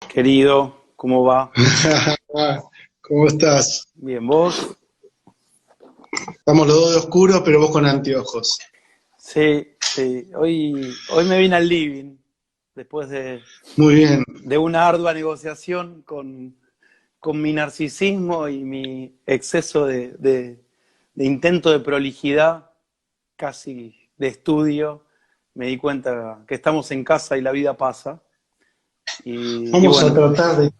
Querido, ¿cómo va? ¿Cómo estás? Bien, ¿vos? Estamos los dos de oscuro, pero vos con anteojos. Sí, sí. Hoy me vine al living, después Muy bien. de una ardua negociación con mi narcisismo y mi exceso de intento de prolijidad, casi de estudio. Me di cuenta que estamos en casa y la vida pasa. Y Vamos a bueno, tratar de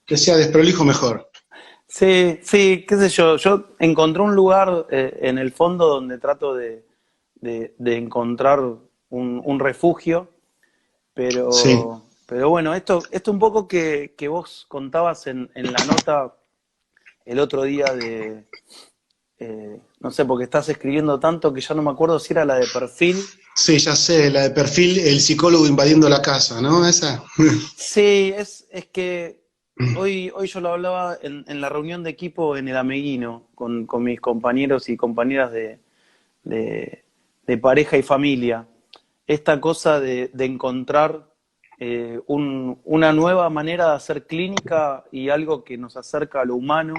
que sea desprolijo mejor. sí, sí, qué sé yo. Yo encontré un lugar en el fondo donde trato de encontrar un refugio, Sí. pero bueno, esto un poco que vos contabas en la nota el otro día no sé, porque estás escribiendo tanto que ya no me acuerdo si era la de perfil. Sí, ya sé, la de perfil, el psicólogo invadiendo la casa, ¿no? Esa. Sí, es que hoy yo lo hablaba en la reunión de equipo en el Ameguino con mis compañeros y compañeras de, de pareja y familia. Esta cosa de encontrar una nueva manera de hacer clínica y algo que nos acerca a lo humano.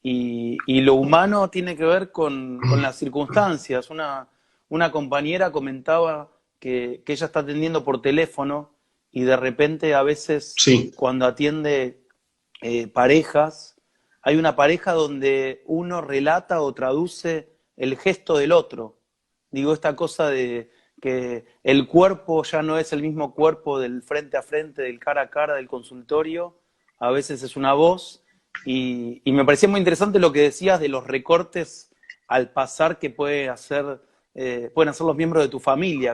Y lo humano tiene que ver con las circunstancias. Una compañera comentaba que ella está atendiendo por teléfono y de repente a veces Sí, cuando atiende parejas, hay una pareja donde uno relata o traduce el gesto del otro. Digo, esta cosa de que el cuerpo ya no es el mismo cuerpo del frente a frente, del cara a cara, del consultorio, a veces es una voz, y me parecía muy interesante lo que decías de los recortes al pasar que pueden hacer los miembros de tu familia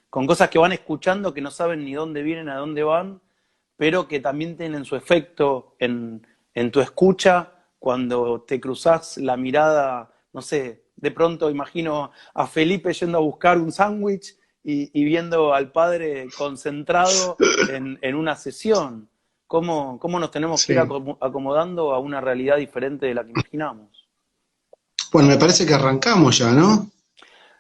con cosas que van escuchando que no saben ni dónde vienen, a dónde van, pero que también tienen su efecto en tu escucha cuando te cruzás la mirada, no sé, de pronto imagino a Felipe yendo a buscar un sándwich y viendo al padre concentrado en una sesión. ¿Cómo nos tenemos que ir sí. acomodando a una realidad diferente de la que imaginamos? Bueno, me parece que arrancamos ya, ¿no?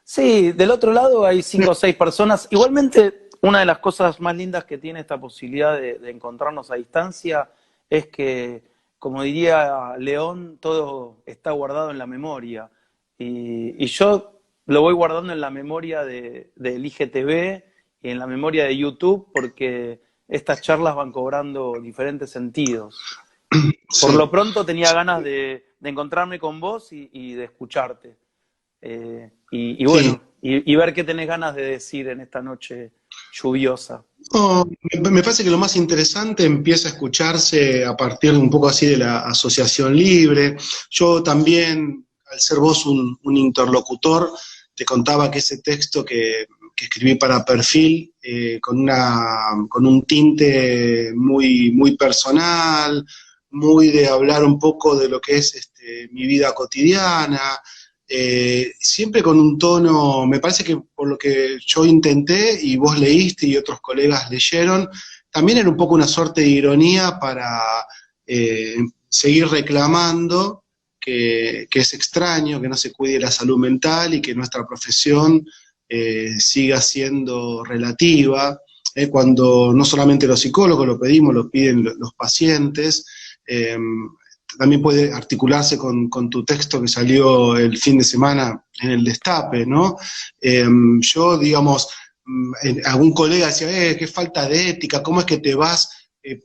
Sí, del otro lado hay 5 o 6 personas. Igualmente, una de las cosas más lindas que tiene esta posibilidad de encontrarnos a distancia es que, como diría León, todo está guardado en la memoria. Y yo lo voy guardando en la memoria del IGTV y en la memoria de YouTube porque estas charlas van cobrando diferentes sentidos. Por lo Sí. pronto tenía ganas de encontrarme con vos y de escucharte. Y Sí. bueno, y ver qué tenés ganas de decir en esta noche lluviosa. Oh, me parece que lo más interesante empieza a escucharse a partir de un poco así de la asociación libre. Yo también, al ser vos un interlocutor, te contaba que ese texto que escribí para perfil, con un tinte muy personal, muy de hablar un poco de lo que es mi vida cotidiana, siempre con un tono, me parece que por lo que yo intenté y vos leíste y otros colegas leyeron, también era un poco una suerte de ironía para eh, seguir reclamando que es extraño, que no se cuide la salud mental y que nuestra profesión siga siendo relativa, cuando no solamente los psicólogos lo pedimos, lo piden los pacientes. Eh, También puede articularse con tu texto que salió el fin de semana en el Destape, ¿no? Yo, digamos, algún colega decía, qué falta de ética, ¿cómo es que te vas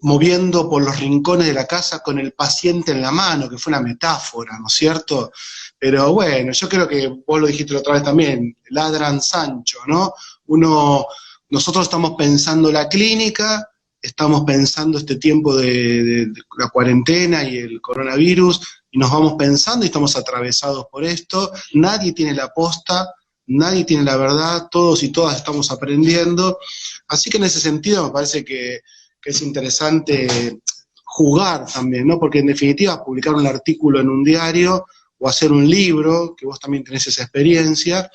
moviendo por los rincones de la casa con el paciente en la mano? Que fue una metáfora, ¿no es cierto? Pero bueno, yo creo que vos lo dijiste la otra vez también, ladran Sancho, ¿no? Uno, nosotros estamos pensando la clínica, estamos pensando este tiempo de la cuarentena y el coronavirus, y nos vamos pensando y estamos atravesados por esto. Nadie tiene la posta, nadie tiene la verdad, todos y todas estamos aprendiendo. Así que en ese sentido me parece que es interesante jugar también, ¿no? Porque en definitiva publicar un artículo en un diario o hacer un libro, que vos también tenés esa experiencia,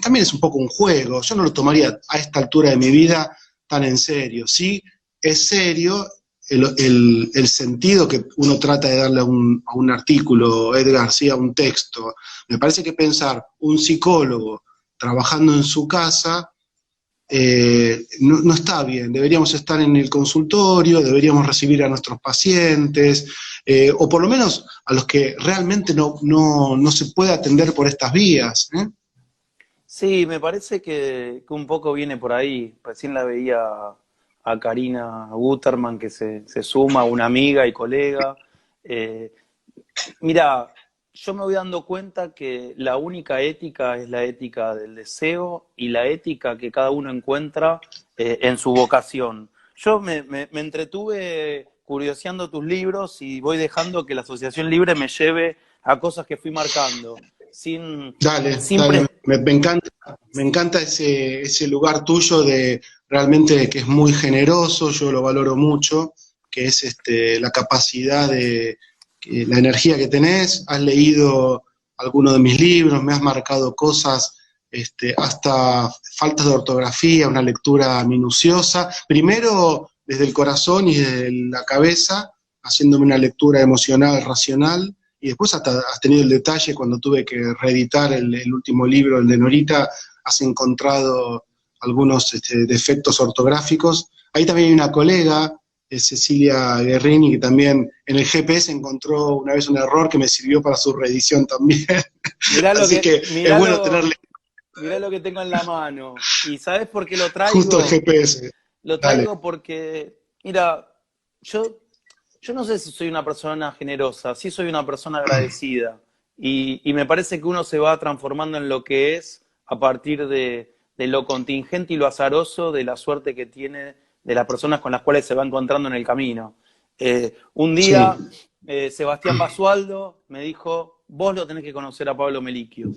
también es un poco un juego. Yo no lo tomaría a esta altura de mi vida tan en serio. Sí, es serio el sentido que uno trata de darle a un artículo, Edgar, sí, a un texto. Me parece que pensar un psicólogo trabajando en su casa no está bien. Deberíamos estar en el consultorio, deberíamos recibir a nuestros pacientes, o por lo menos a los que realmente no se puede atender por estas vías. Sí, me parece que un poco viene por ahí. Recién la veía a Karina Guterman, que se suma, una amiga y colega. Eh, Mira, yo me voy dando cuenta que la única ética es la ética del deseo y la ética que cada uno encuentra en su vocación. Yo me entretuve curioseando tus libros y voy dejando que la asociación libre me lleve a cosas que fui marcando, sin, Dale, sin dale, pre- me encanta ese lugar tuyo de realmente que es muy generoso, yo lo valoro mucho, que es la capacidad la energía que tenés, has leído algunos de mis libros, me has marcado cosas, hasta faltas de ortografía, una lectura minuciosa, primero desde el corazón y desde la cabeza, haciéndome una lectura emocional, racional, y después hasta has tenido el detalle cuando tuve que reeditar el último libro, el de Norita, has encontrado algunos defectos ortográficos. Ahí también hay una colega, Cecilia Guerrini, que también en el GPS encontró una vez un error que me sirvió para su reedición también. mirá lo Así que, que es bueno tenerle mirá lo que tengo en la mano. ¿Y sabes por qué lo justo el traigo? GPS. Lo Dale. traigo porque, mira, yo, yo no sé si soy una persona generosa, sí soy una persona agradecida. Y me parece que uno se va transformando en lo que es a partir de lo contingente y lo azaroso de la suerte que tiene de las personas con las cuales se va encontrando en el camino. Un Sí, día, Sebastián Basualdo me dijo, vos lo tenés que conocer a Pablo Melicchio.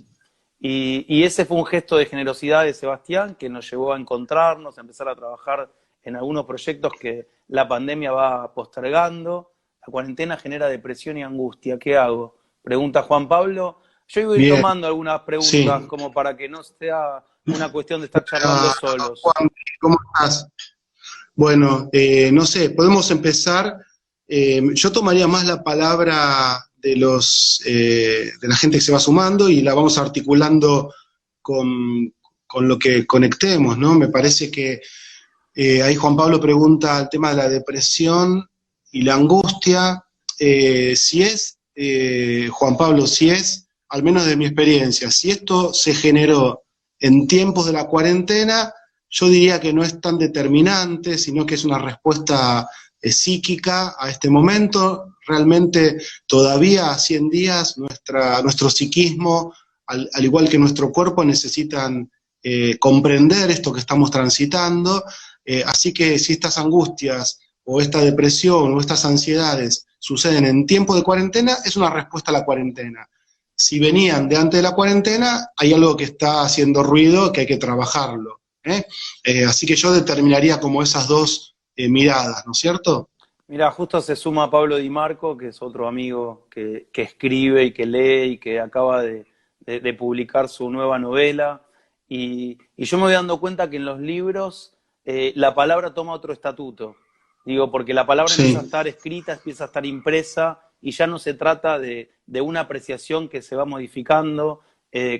Y ese fue un gesto de generosidad de Sebastián que nos llevó a encontrarnos, a empezar a trabajar en algunos proyectos que la pandemia va postergando. La cuarentena genera depresión y angustia. ¿Qué hago? Pregunta Juan Pablo. Yo voy bien, tomando algunas sí. preguntas como para que no sea una cuestión de estar charlando Ah, solos. Juan, ¿cómo estás? Bueno, no sé, podemos empezar. Yo tomaría más la palabra de la gente que se va sumando y la vamos articulando con lo que conectemos, ¿no? Me parece que ahí Juan Pablo pregunta el tema de la depresión y la angustia. Si es, Juan Pablo, si es, al menos de mi experiencia, si esto se generó en tiempos de la cuarentena, yo diría que no es tan determinante, sino que es una respuesta psíquica a este momento. Realmente todavía a 100 días nuestro psiquismo, al igual que nuestro cuerpo, necesitan comprender esto que estamos transitando. Así que si estas angustias o esta depresión o estas ansiedades suceden en tiempo de cuarentena, es una respuesta a la cuarentena. Si venían de antes de la cuarentena, hay algo que está haciendo ruido, que hay que trabajarlo. Así que yo determinaría como esas dos miradas, ¿no es cierto? Mira, justo se suma Pablo Di Marco, que es otro amigo que escribe y que lee y que acaba de publicar su nueva novela. Y yo me voy dando cuenta que en los libros la palabra toma otro estatuto. Digo, porque la palabra empieza a Sí, estar escrita, empieza a estar impresa y ya no se trata de una apreciación que se va modificando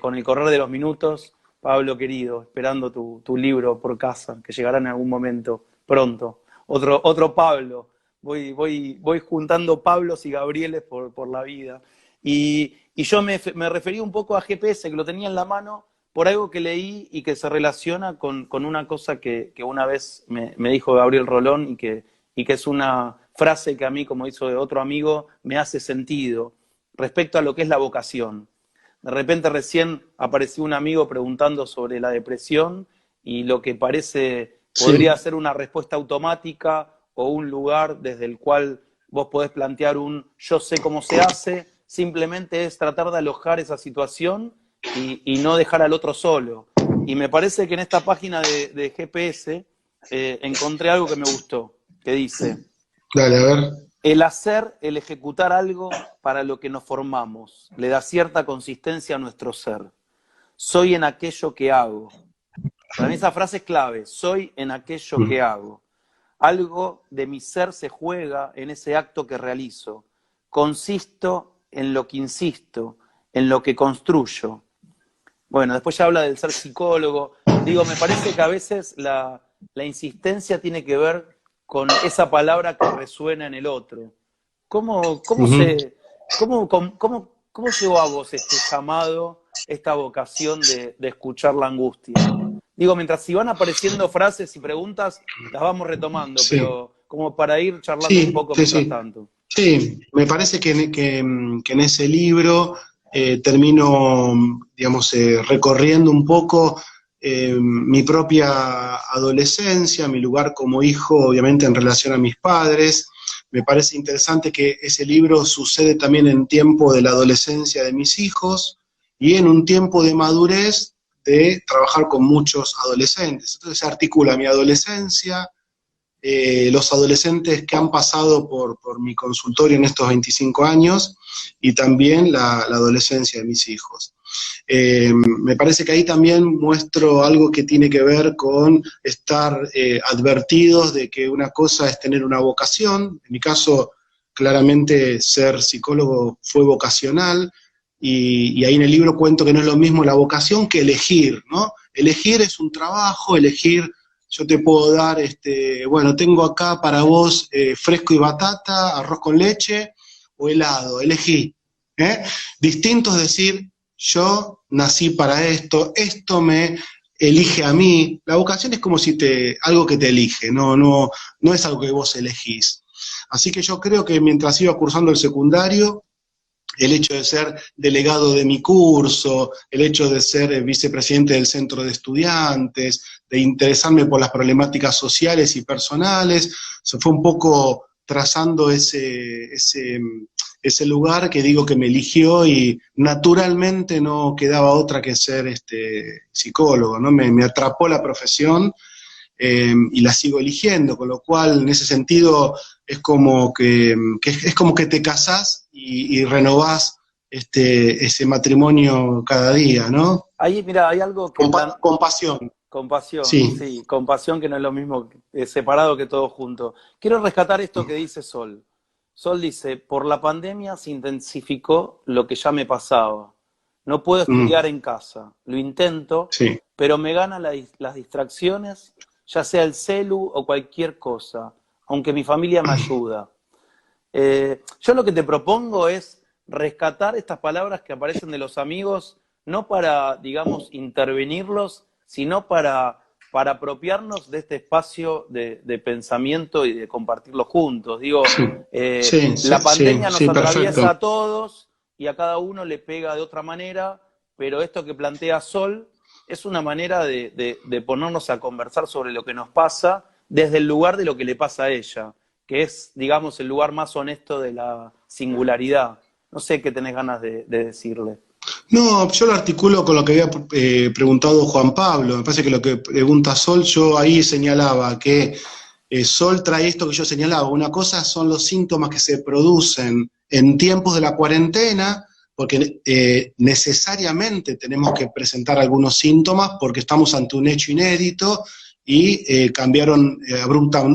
con el correr de los minutos. Pablo querido, esperando tu libro por casa, que llegará en algún momento pronto. Otro Pablo. Voy juntando Pablos y Gabrieles por la vida. Y yo me referí un poco a GPS, que lo tenía en la mano, por algo que leí y que se relaciona con una cosa que una vez me dijo Gabriel Rolón y que es una frase que a mí, como hizo de otro amigo, me hace sentido respecto a lo que es la vocación. De repente recién apareció un amigo preguntando sobre la depresión y lo que parece podría sí, ser una respuesta automática o un lugar desde el cual vos podés plantear un yo sé cómo se hace, simplemente es tratar de alojar esa situación y no dejar al otro solo. Y me parece que en esta página de GPS encontré algo que me gustó, que dice, dale, a ver. el hacer, el ejecutar algo para lo que nos formamos, le da cierta consistencia a nuestro ser. Soy en aquello que hago. Para mí esa frase es clave, soy en aquello que hago. Algo de mi ser se juega en ese acto que realizo. Consisto en lo que insisto, en lo que construyo. Bueno, después ya habla del ser psicólogo. Digo, me parece que a veces la insistencia tiene que ver con esa palabra que resuena en el otro. ¿Cómo, cómo Ujú. se, cómo llegó a vos este llamado, esta vocación de escuchar la angustia? Digo, mientras si van apareciendo frases y preguntas, las vamos retomando, Sí, pero como para ir charlando un sí, poco sí, mientras sí. tanto. Sí, me parece que en ese libro termino, digamos, recorriendo un poco mi propia adolescencia, mi lugar como hijo, obviamente en relación a mis padres. Me parece interesante que ese libro sucede también en tiempo de la adolescencia de mis hijos y en un tiempo de madurez de trabajar con muchos adolescentes. Entonces se articula mi adolescencia, los adolescentes que han pasado por mi consultorio en estos 25 años y también la adolescencia de mis hijos. Me parece que ahí también muestro algo que tiene que ver con estar advertidos de que una cosa es tener una vocación, en mi caso claramente ser psicólogo fue vocacional, y ahí en el libro cuento que no es lo mismo la vocación que elegir, ¿no? Elegir es un trabajo, elegir, yo te puedo dar, bueno, tengo acá para vos fresco y batata, arroz con leche o helado, elegí. ¿Eh? Distinto es decir, yo nací para esto, esto me elige a mí. La vocación es como si algo que te elige, no es algo que vos elegís. Así que yo creo que mientras iba cursando el secundario, el hecho de ser delegado de mi curso, el hecho de ser vicepresidente del centro de estudiantes, de interesarme por las problemáticas sociales y personales, se fue un poco trazando ese lugar que digo que me eligió y naturalmente no quedaba otra que ser psicólogo, ¿no? Me atrapó la profesión y la sigo eligiendo, con lo cual en ese sentido es como que es como que te casás y renovás ese matrimonio cada día, ¿no? Ahí, mira, hay algo que Con pasión, compasión, sí. sí, compasión que no es lo mismo separado que todo junto. Quiero rescatar esto que dice Sol. Sol dice, por la pandemia se intensificó lo que ya me pasaba. No puedo estudiar Mm, en casa. Lo intento, sí. pero me ganan las distracciones, ya sea el celu o cualquier cosa, aunque mi familia me ayuda. Yo lo que te propongo es rescatar estas palabras que aparecen de los amigos, no para, digamos, intervenirlos, sino para apropiarnos de este espacio de pensamiento y de compartirlo juntos. Digo, Sí, sí, la sí, sí, pandemia nos sí, atraviesa perfecto. a todos y a cada uno le pega de otra manera, pero esto que plantea Sol es una manera de ponernos a conversar sobre lo que nos pasa desde el lugar de lo que le pasa a ella, que es, digamos, el lugar más honesto de la singularidad. No sé qué tenés ganas de decirle. No, yo lo articulo con lo que había preguntado Juan Pablo. Me parece que lo que pregunta Sol, yo ahí señalaba que Sol trae esto que yo señalaba. Una cosa son los síntomas que se producen en tiempos de la cuarentena, porque necesariamente tenemos que presentar algunos síntomas porque estamos ante un hecho inédito y cambiaron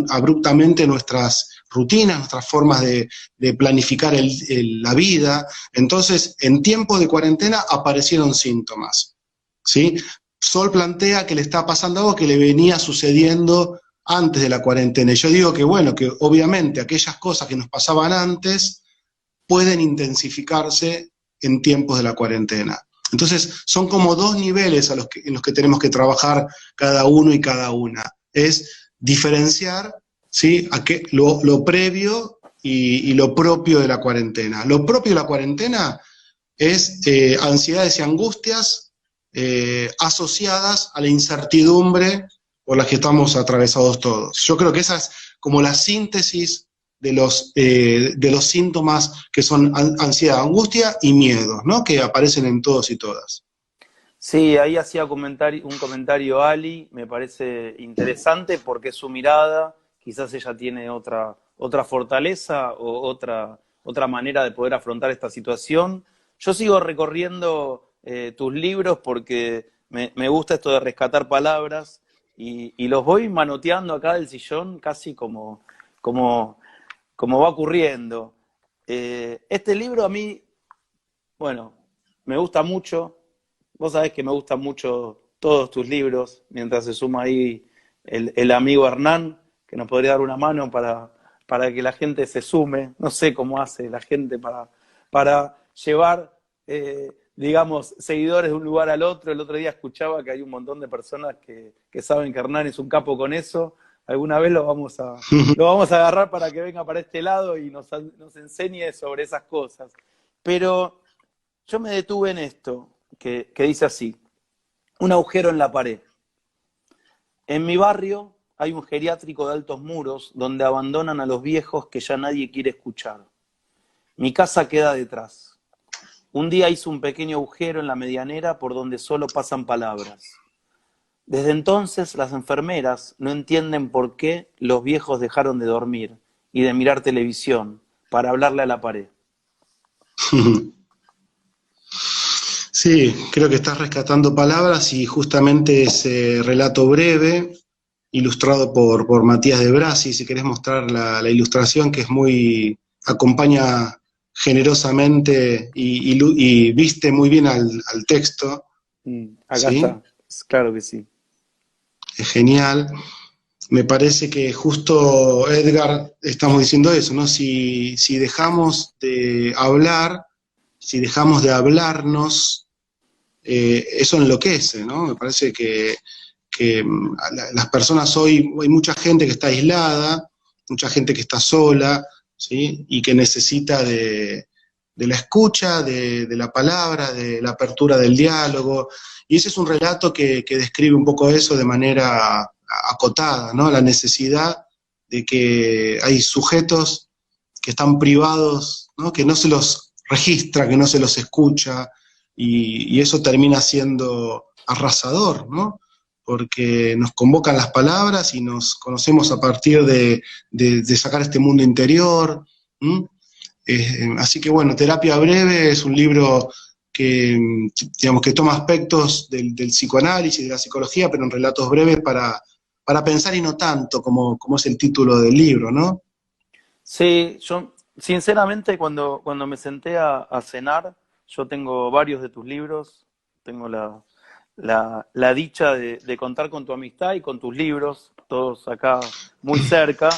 abruptamente nuestras rutinas, nuestras formas de planificar la vida. Entonces, en tiempos de cuarentena aparecieron síntomas, ¿sí? Sol plantea que le está pasando algo que le venía sucediendo antes de la cuarentena. Y yo digo que, bueno, que obviamente aquellas cosas que nos pasaban antes pueden intensificarse en tiempos de la cuarentena. Entonces, son como dos niveles en los que tenemos que trabajar cada uno y cada una. Es diferenciar, ¿sí?, lo previo y lo propio de la cuarentena. Lo propio de la cuarentena es ansiedades y angustias asociadas a la incertidumbre por la que estamos atravesados todos. Yo creo que esa es como la síntesis de los síntomas que son ansiedad, angustia y miedo, ¿no? Que aparecen en todos y todas. Sí, ahí hacía un comentario Ali, me parece interesante porque es su mirada, quizás ella tiene otra fortaleza o otra manera de poder afrontar esta situación. Yo sigo recorriendo tus libros porque me gusta esto de rescatar palabras y los voy manoteando acá del sillón casi como, como va ocurriendo. Este libro a mí, bueno, me gusta mucho. Vos sabés que me gustan mucho todos tus libros, mientras se suma ahí el amigo Hernán, que nos podría dar una mano para que la gente se sume. No sé cómo hace la gente para llevar, digamos, seguidores de un lugar al otro. El otro día escuchaba que hay un montón de personas que saben que Hernán es un capo con eso. Alguna vez lo vamos a agarrar para que venga para este lado y nos enseñe sobre esas cosas. Pero yo me detuve en esto, que dice así: un agujero en la pared. En mi barrio hay un geriátrico de altos muros donde abandonan a los viejos que ya nadie quiere escuchar. Mi casa queda detrás. Un día hice un pequeño agujero en la medianera por donde solo pasan palabras. Desde entonces las enfermeras no entienden por qué los viejos dejaron de dormir y de mirar televisión para hablarle a la pared. Sí, creo que estás rescatando palabras y justamente ese relato breve, ilustrado por Matías de Brasi, si querés mostrar la ilustración, que es muy, acompaña generosamente y viste muy bien al texto. Acá ¿sí? está, claro que sí. Es genial. Me parece que justo, Edgar, estamos diciendo eso, ¿no? Si dejamos de hablar, si dejamos de hablarnos, eso enloquece, ¿no? Me parece que las personas hoy, hay mucha gente que está aislada, mucha gente que está sola, ¿sí? Y que necesita de la escucha, de la palabra, de la apertura del diálogo. Y ese es un relato que describe un poco eso de manera acotada, ¿no? La necesidad de que hay sujetos que están privados, ¿no? Que no se los registra, que no se los escucha, y eso termina siendo arrasador, ¿no? Porque nos convocan las palabras y nos conocemos a partir de sacar este mundo interior. Así que bueno, Terapia Breve es un libro que, digamos, que toma aspectos del psicoanálisis, de la psicología, pero en relatos breves para pensar y no tanto, como es el título del libro, ¿no? Sí, yo sinceramente cuando me senté a cenar, yo tengo varios de tus libros, tengo la dicha de contar con tu amistad y con tus libros, todos acá muy cerca,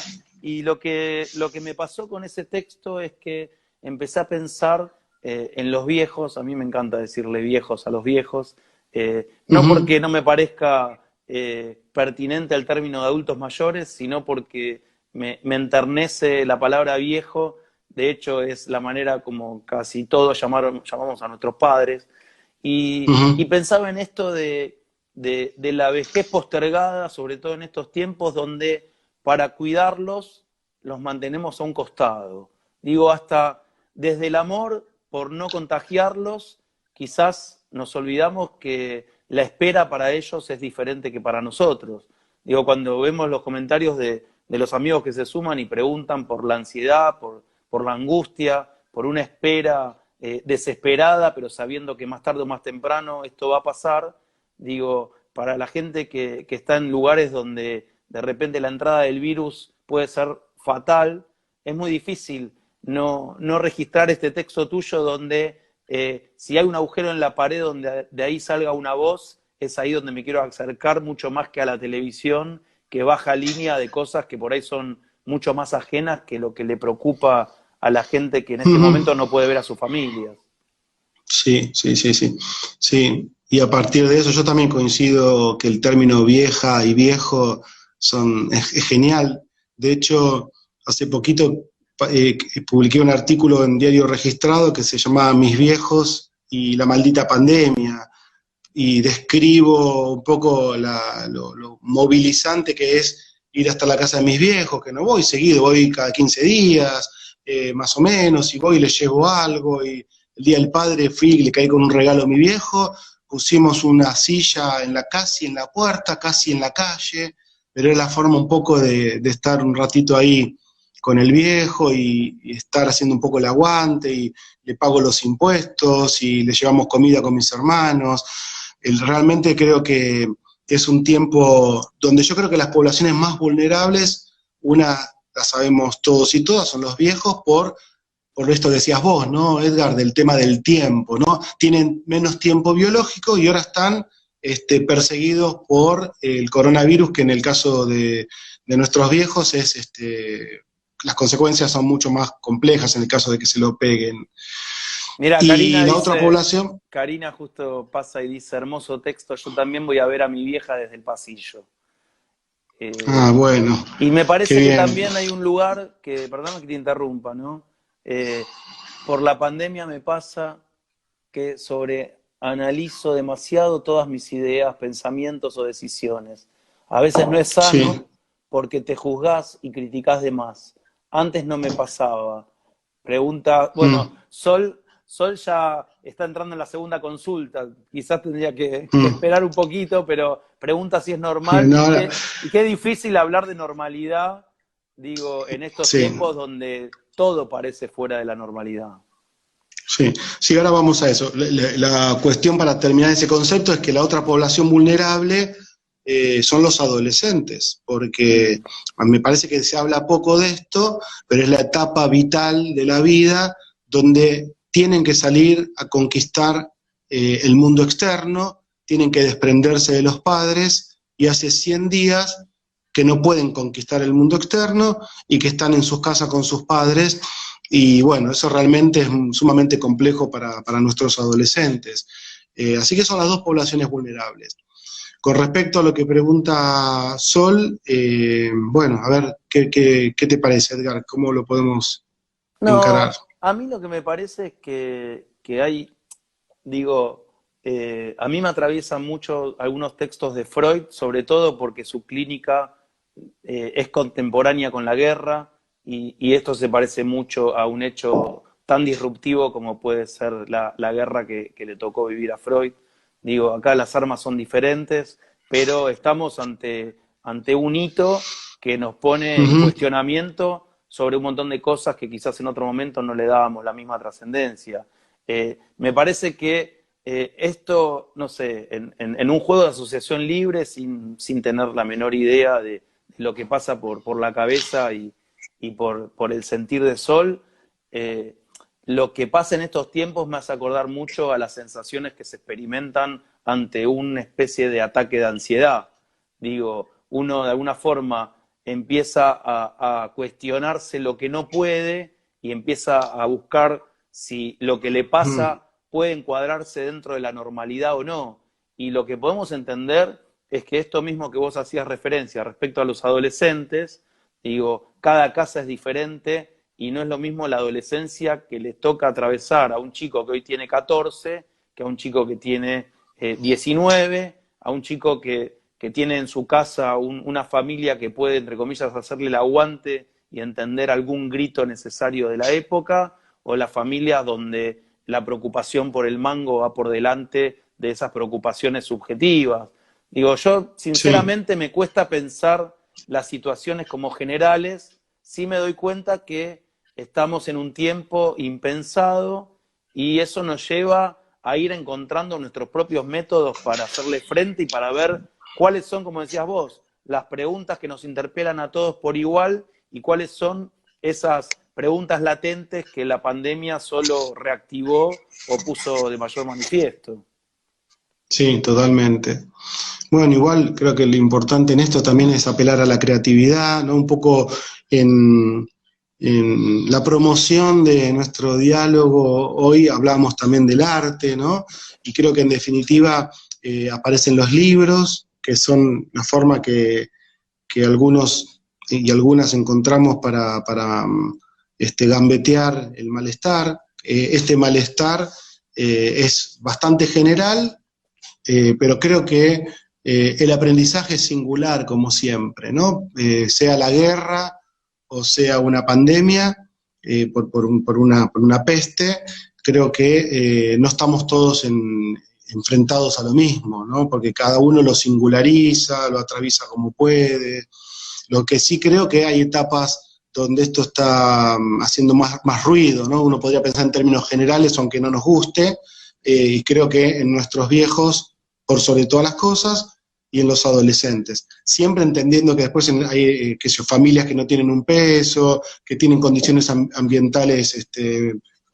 y lo que me pasó con ese texto es que empecé a pensar en los viejos. A mí me encanta decirle viejos a los viejos, no porque no me parezca pertinente al término de adultos mayores, sino porque me enternece la palabra viejo. De hecho, es la manera como casi todos llamamos a nuestros padres. Y pensaba en esto de la vejez postergada, sobre todo en estos tiempos donde para cuidarlos los mantenemos a un costado. Digo, hasta desde el amor por no contagiarlos, quizás nos olvidamos que la espera para ellos es diferente que para nosotros. Digo, cuando vemos los comentarios de los amigos que se suman y preguntan por la ansiedad, por la angustia, por una espera desesperada, pero sabiendo que más tarde o más temprano esto va a pasar, digo, para la gente que está en lugares donde de repente la entrada del virus puede ser fatal, es muy difícil no registrar este texto tuyo donde si hay un agujero en la pared donde de ahí salga una voz, es ahí donde me quiero acercar mucho más que a la televisión, que baja línea de cosas que por ahí son mucho más ajenas que lo que le preocupa a la gente que en este momento no puede ver a sus familias. Sí. Y a partir de eso yo también coincido que el término vieja y viejo es genial. De hecho, hace poquito publiqué un artículo en Diario Registrado que se llamaba Mis viejos y la maldita pandemia, y describo un poco lo movilizante que es ir hasta la casa de mis viejos, que no voy seguido, voy cada 15 días, más o menos, y voy y les llevo algo, y el Día del Padre fui y le caí con un regalo a mi viejo, pusimos una silla casi en la puerta, casi en la calle, pero era la forma un poco de estar un ratito ahí con el viejo y estar haciendo un poco el aguante, y le pago los impuestos, y le llevamos comida con mis hermanos. Realmente creo que es un tiempo donde yo creo que las poblaciones más vulnerables, una la sabemos todos y todas, son los viejos por esto que decías vos, ¿no, Edgar? Del tema del tiempo, ¿no? Tienen menos tiempo biológico y ahora están perseguidos por el coronavirus, que en el caso de nuestros viejos las consecuencias son mucho más complejas en el caso de que se lo peguen. Mira, Y la otra población... Karina justo pasa y dice, hermoso texto, yo también voy a ver a mi vieja desde el pasillo. Bueno. Y me parece que bien. también hay un lugar que, perdón que te interrumpa, ¿no? Por la pandemia me pasa que sobreanalizo demasiado todas mis ideas, pensamientos o decisiones. A veces no es sano porque te juzgás y criticás de más. Antes no me pasaba. Pregunta, bueno, Sol ya está entrando en la segunda consulta, quizás tendría que esperar un poquito, pero pregunta si es normal, y qué difícil hablar de normalidad, digo, en estos tiempos donde todo parece fuera de la normalidad. Sí, ahora vamos a eso. La cuestión para terminar ese concepto es que la otra población vulnerable son los adolescentes, porque me parece que se habla poco de esto, pero es la etapa vital de la vida donde tienen que salir a conquistar el mundo externo, tienen que desprenderse de los padres, y hace 100 días que no pueden conquistar el mundo externo y que están en sus casas con sus padres, y bueno, eso realmente es sumamente complejo para nuestros adolescentes. Así que son las dos poblaciones vulnerables. Con respecto a lo que pregunta Sol, bueno, a ver, ¿qué te parece, Edgar? ¿Cómo lo podemos encarar? A mí lo que me parece es que hay, digo, a mí me atraviesan mucho algunos textos de Freud, sobre todo porque su clínica es contemporánea con la guerra, y esto se parece mucho a un hecho tan disruptivo como puede ser la guerra que le tocó vivir a Freud. Digo, acá las armas son diferentes, pero estamos ante un hito que nos pone en cuestionamiento sobre un montón de cosas que quizás en otro momento no le dábamos la misma trascendencia. Me parece que esto, no sé, en un juego de asociación libre, sin tener la menor idea de lo que pasa por la cabeza y por el sentir de Sol, lo que pasa en estos tiempos me hace acordar mucho a las sensaciones que se experimentan ante una especie de ataque de ansiedad. Digo, uno de alguna forma empieza a cuestionarse lo que no puede y empieza a buscar si lo que le pasa puede encuadrarse dentro de la normalidad o no. Y lo que podemos entender es que esto mismo que vos hacías referencia respecto a los adolescentes, digo, cada casa es diferente y no es lo mismo la adolescencia que les toca atravesar a un chico que hoy tiene 14 que a un chico que tiene 19, a un chico que tiene en su casa una familia que puede, entre comillas, hacerle el aguante y entender algún grito necesario de la época, o la familia donde la preocupación por el mango va por delante de esas preocupaciones subjetivas. Digo, yo sinceramente me cuesta pensar las situaciones como generales. Sí me doy cuenta que estamos en un tiempo impensado y eso nos lleva a ir encontrando nuestros propios métodos para hacerle frente y para ver cuáles son, como decías vos, las preguntas que nos interpelan a todos por igual y cuáles son esas preguntas latentes que la pandemia solo reactivó o puso de mayor manifiesto. Sí, totalmente. Bueno, igual creo que lo importante en esto también es apelar a la creatividad, ¿no? Un poco en la promoción de nuestro diálogo hoy hablamos también del arte, ¿no? Y creo que en definitiva aparecen los libros, que son la forma que algunos y algunas encontramos para gambetear el malestar. Este malestar es bastante general, pero creo que el aprendizaje es singular, como siempre, ¿no? Sea la guerra o sea una pandemia, por una peste, creo que no estamos todos enfrentados a lo mismo, ¿no? Porque cada uno lo singulariza, lo atraviesa como puede. Lo que sí creo que hay etapas donde esto está haciendo más ruido, ¿no? Uno podría pensar en términos generales, aunque no nos guste, y creo que en nuestros viejos, por sobre todas las cosas, y en los adolescentes. Siempre entendiendo que después hay familias que no tienen un peso, que tienen condiciones ambientales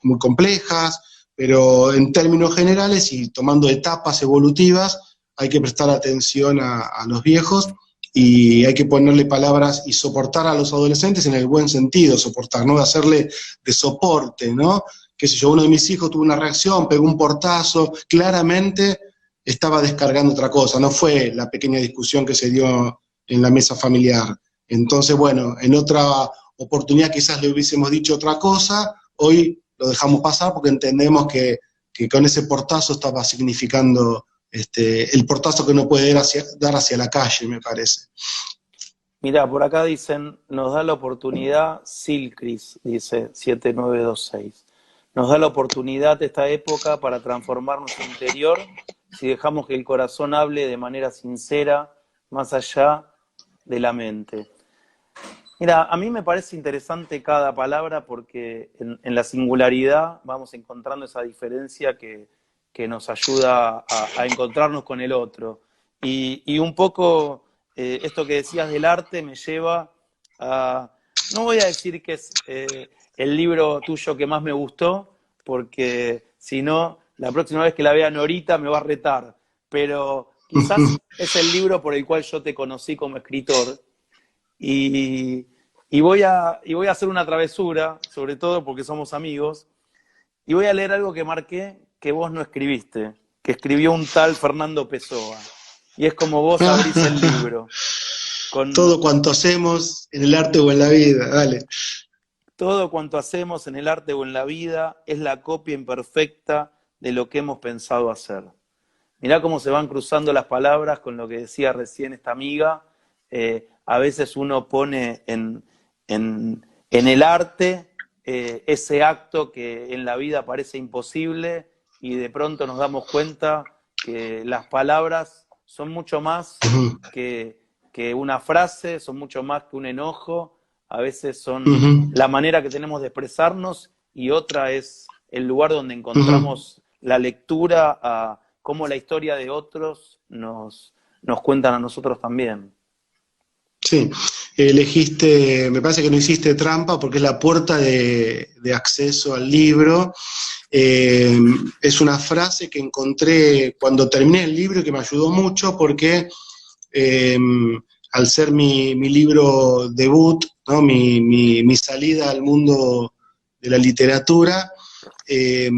muy complejas, pero en términos generales y tomando etapas evolutivas, hay que prestar atención a los viejos y hay que ponerle palabras y soportar a los adolescentes en el buen sentido, soportar, ¿no? Hacerle de soporte, ¿no? Qué sé yo, uno de mis hijos tuvo una reacción, pegó un portazo, claramente estaba descargando otra cosa, no fue la pequeña discusión que se dio en la mesa familiar. Entonces, bueno, en otra oportunidad quizás le hubiésemos dicho otra cosa, hoy lo dejamos pasar porque entendemos que con ese portazo estaba significando el portazo que uno puede dar hacia la calle, me parece. Mirá, por acá dicen, nos da la oportunidad, Silcris, dice 7926. Nos da la oportunidad esta época para transformar nuestro interior si dejamos que el corazón hable de manera sincera, más allá de la mente. Mira, a mí me parece interesante cada palabra porque en la singularidad vamos encontrando esa diferencia que nos ayuda a encontrarnos con el otro. Y un poco esto que decías del arte me lleva a, no voy a decir que es el libro tuyo que más me gustó, porque si no, la próxima vez que la vea Norita me va a retar, pero quizás es el libro por el cual yo te conocí como escritor. Y, y voy a hacer una travesura, sobre todo porque somos amigos, y voy a leer algo que marqué que vos no escribiste, que escribió un tal Fernando Pessoa. Y es como vos abrís el libro. Todo cuanto hacemos en el arte o en la vida, dale. Todo cuanto hacemos en el arte o en la vida es la copia imperfecta de lo que hemos pensado hacer. Mirá cómo se van cruzando las palabras con lo que decía recién esta amiga. A veces uno pone en el arte ese acto que en la vida parece imposible y de pronto nos damos cuenta que las palabras son mucho más que una frase, son mucho más que un enojo, a veces son la manera que tenemos de expresarnos y otra es el lugar donde encontramos la lectura a cómo la historia de otros nos cuentan a nosotros también. Sí, elegiste, me parece que no hiciste trampa porque es la puerta de acceso al libro. Es una frase que encontré cuando terminé el libro y que me ayudó mucho porque al ser mi libro debut, ¿no? mi salida al mundo de la literatura,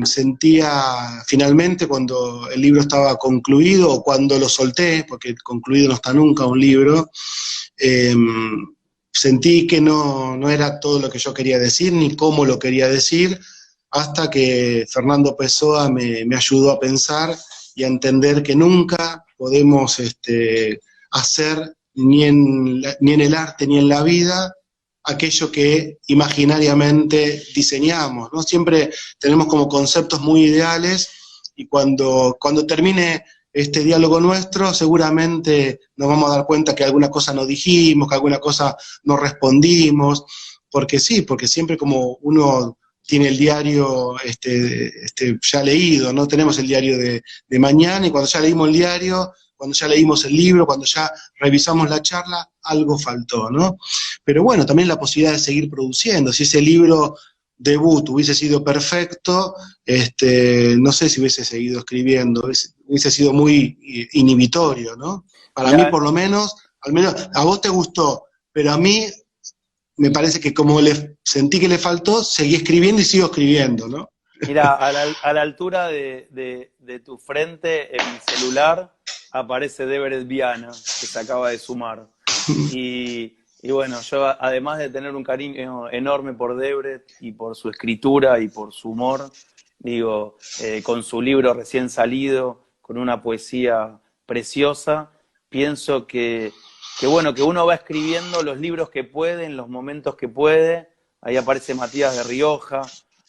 sentía finalmente cuando el libro estaba concluido o cuando lo solté, porque concluido no está nunca un libro, sentí que no era todo lo que yo quería decir ni cómo lo quería decir, hasta que Fernando Pessoa me ayudó a pensar y a entender que nunca podemos hacer ni en el arte ni en la vida aquello que imaginariamente diseñamos, ¿no? Siempre tenemos como conceptos muy ideales y cuando termine este diálogo nuestro, seguramente nos vamos a dar cuenta que alguna cosa no dijimos, que alguna cosa no respondimos, porque sí, porque siempre como uno tiene el diario ya leído, ¿no? Tenemos el diario de mañana y cuando ya leímos el diario, cuando ya leímos el libro, cuando ya revisamos la charla, algo faltó, ¿no? Pero bueno, también la posibilidad de seguir produciendo. Si ese libro debut hubiese sido perfecto, no sé si hubiese seguido escribiendo, hubiese sido muy inhibitorio, ¿no? Para mí, por lo menos, al menos a vos te gustó, pero a mí me parece que como sentí que le faltó, seguí escribiendo y sigo escribiendo, ¿no? Mira, a la altura de tu frente, en mi celular, aparece Debre Viana, que se acaba de sumar. Y bueno, yo además de tener un cariño enorme por Debret y por su escritura y por su humor, digo, con su libro recién salido, con una poesía preciosa, pienso bueno, que uno va escribiendo los libros que puede, en los momentos que puede. Ahí aparece Matías de Rioja,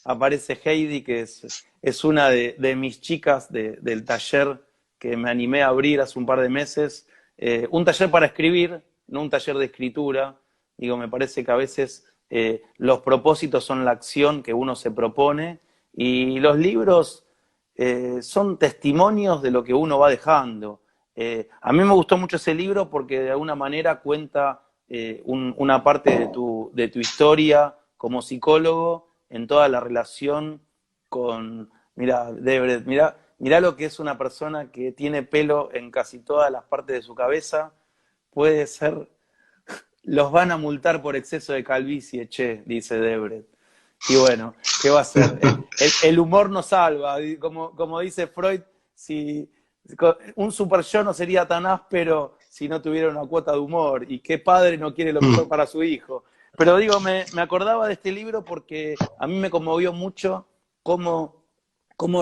aparece Heidi, que es una de mis chicas del taller que me animé a abrir hace un par de meses. Un taller para escribir, no un taller de escritura. Digo, me parece que a veces los propósitos son la acción que uno se propone y los libros son testimonios de lo que uno va dejando. A mí me gustó mucho ese libro porque de alguna manera cuenta una parte de tu historia como psicólogo en toda la relación con, mira, Debret, mira, mirá lo que es una persona que tiene pelo en casi todas las partes de su cabeza, puede ser, los van a multar por exceso de calvicie, che, dice Debret. Y bueno, ¿qué va a ser? El humor nos salva, como dice Freud, si un super yo no sería tan áspero si no tuviera una cuota de humor, y qué padre no quiere lo mejor para su hijo. Pero digo, me acordaba de este libro porque a mí me conmovió mucho cómo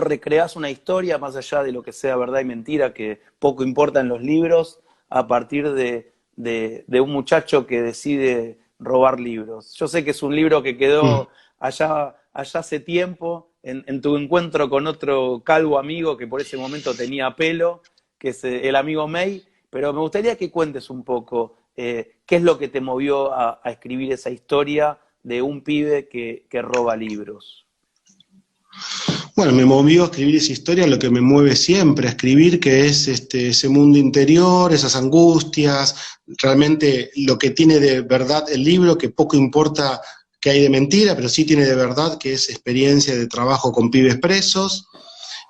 recreas una historia, más allá de lo que sea verdad y mentira, que poco importa en los libros, a partir de un muchacho que decide robar libros. Yo sé que es un libro que quedó allá hace tiempo, en tu encuentro con otro calvo amigo que por ese momento tenía pelo, que es el amigo May, pero me gustaría que cuentes un poco qué es lo que te movió a escribir esa historia de un pibe que roba libros. Bueno, me movió a escribir esa historia lo que me mueve siempre a escribir, que es ese mundo interior, esas angustias, realmente lo que tiene de verdad el libro, que poco importa que hay de mentira, pero sí tiene de verdad, que es experiencia de trabajo con pibes presos,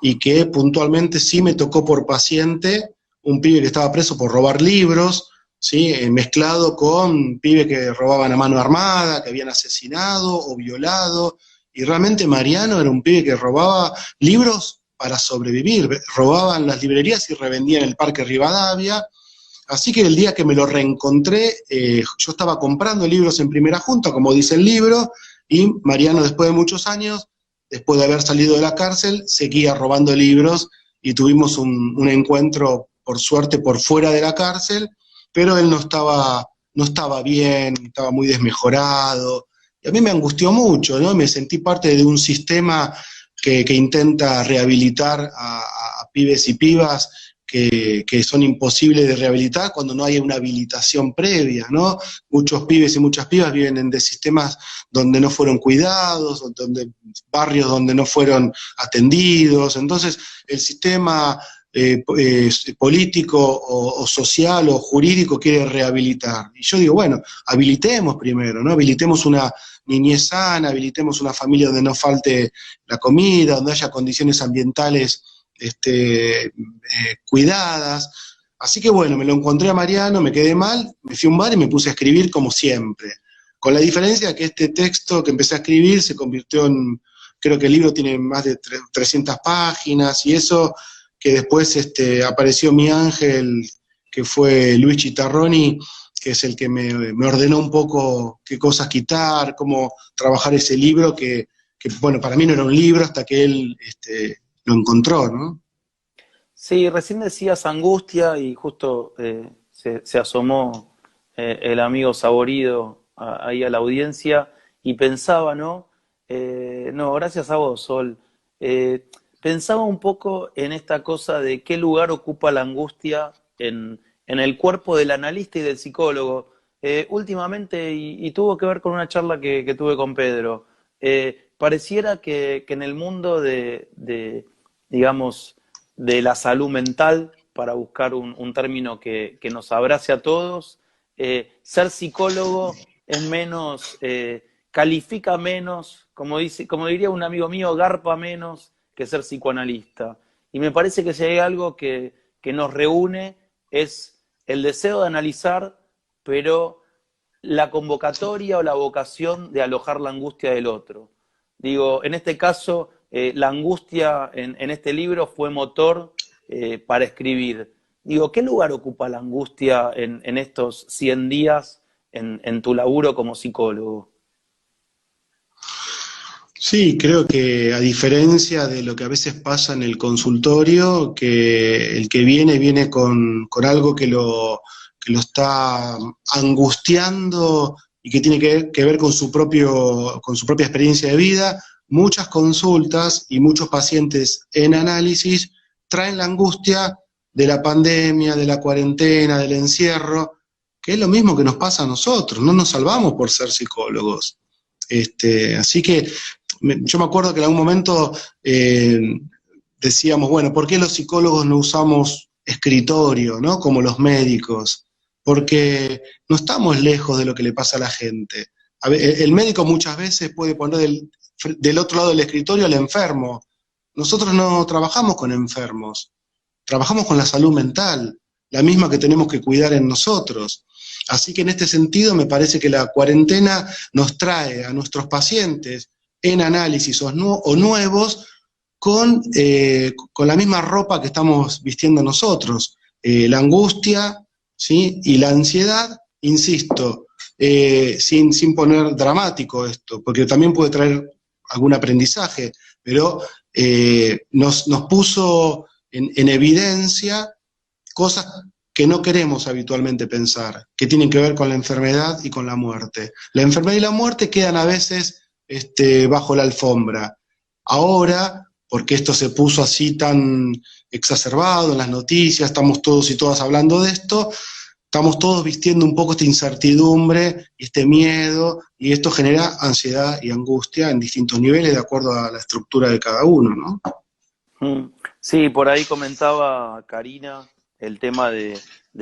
y que puntualmente sí me tocó por paciente un pibe que estaba preso por robar libros, ¿sí? Mezclado con pibes que robaban a mano armada, que habían asesinado o violado. Y realmente Mariano era un pibe que robaba libros para sobrevivir, robaba en las librerías y revendía en el Parque Rivadavia. Así que el día que me lo reencontré, yo estaba comprando libros en primera junta, como dice el libro, y Mariano, después de muchos años, después de haber salido de la cárcel, seguía robando libros, y tuvimos un encuentro, por suerte, por fuera de la cárcel, pero él no estaba bien, estaba muy desmejorado. Y a mí me angustió mucho, ¿no? Me sentí parte de un sistema que intenta rehabilitar a pibes y pibas que son imposibles de rehabilitar cuando no hay una habilitación previa, ¿no? Muchos pibes y muchas pibas viven de sistemas donde no fueron cuidados, barrios donde no fueron atendidos. Entonces, el sistema político o social o jurídico quiere rehabilitar. Y yo digo, bueno, habilitemos primero, ¿no? Habilitemos una niñez sana, habilitemos una familia donde no falte la comida, donde haya condiciones ambientales cuidadas. Así que bueno, me lo encontré a Mariano, me quedé mal, me fui a un bar y me puse a escribir como siempre. Con la diferencia que este texto que empecé a escribir se convirtió creo que el libro tiene más de 300 páginas, y eso que después apareció mi ángel, que fue Luis Chitarroni, que es el que me ordenó un poco qué cosas quitar, cómo trabajar ese libro, que bueno, para mí no era un libro hasta que él lo encontró, ¿no? Sí, recién decías angustia y justo se asomó el amigo Saborido ahí a la audiencia y pensaba, ¿no? No, gracias a vos, Sol. Pensaba un poco en esta cosa de qué lugar ocupa la angustia en el cuerpo del analista y del psicólogo. Últimamente, y tuvo que ver con una charla que tuve con Pedro, pareciera que en el mundo digamos, de la salud mental, para buscar un término que nos abrace a todos, ser psicólogo es menos, califica menos, como diría un amigo mío, garpa menos que ser psicoanalista. Y me parece que si hay algo que nos reúne es el deseo de analizar, pero la convocatoria o la vocación de alojar la angustia del otro. Digo, en este caso, la angustia en este libro fue motor para escribir. Digo, ¿qué lugar ocupa la angustia en estos 100 días en tu laburo como psicólogo? Sí, creo que a diferencia de lo que a veces pasa en el consultorio, que el que viene con algo que lo está angustiando y que tiene que ver con su propia experiencia de vida. Muchas consultas y muchos pacientes en análisis traen la angustia de la pandemia, de la cuarentena, del encierro, que es lo mismo que nos pasa a nosotros, no nos salvamos por ser psicólogos. Así que yo me acuerdo que en algún momento decíamos, bueno, ¿por qué los psicólogos no usamos escritorio, ¿no? Como los médicos? Porque no estamos lejos de lo que le pasa a la gente. El médico muchas veces puede poner del otro lado del escritorio al enfermo, nosotros no trabajamos con enfermos, trabajamos con la salud mental, la misma que tenemos que cuidar en nosotros. Así que en este sentido me parece que la cuarentena nos trae a nuestros pacientes en análisis o nuevos con la misma ropa que estamos vistiendo nosotros. La angustia, ¿sí? Y la ansiedad, insisto, sin poner dramático esto, porque también puede traer algún aprendizaje, pero nos puso en evidencia cosas que no queremos habitualmente pensar, que tienen que ver con la enfermedad y con la muerte. La enfermedad y la muerte quedan a veces bajo la alfombra. Ahora, porque esto se puso así tan exacerbado en las noticias, estamos todos y todas hablando de esto, estamos todos vistiendo un poco esta incertidumbre, este miedo, y esto genera ansiedad y angustia en distintos niveles de acuerdo a la estructura de cada uno, ¿no? Sí, por ahí comentaba Karina el tema de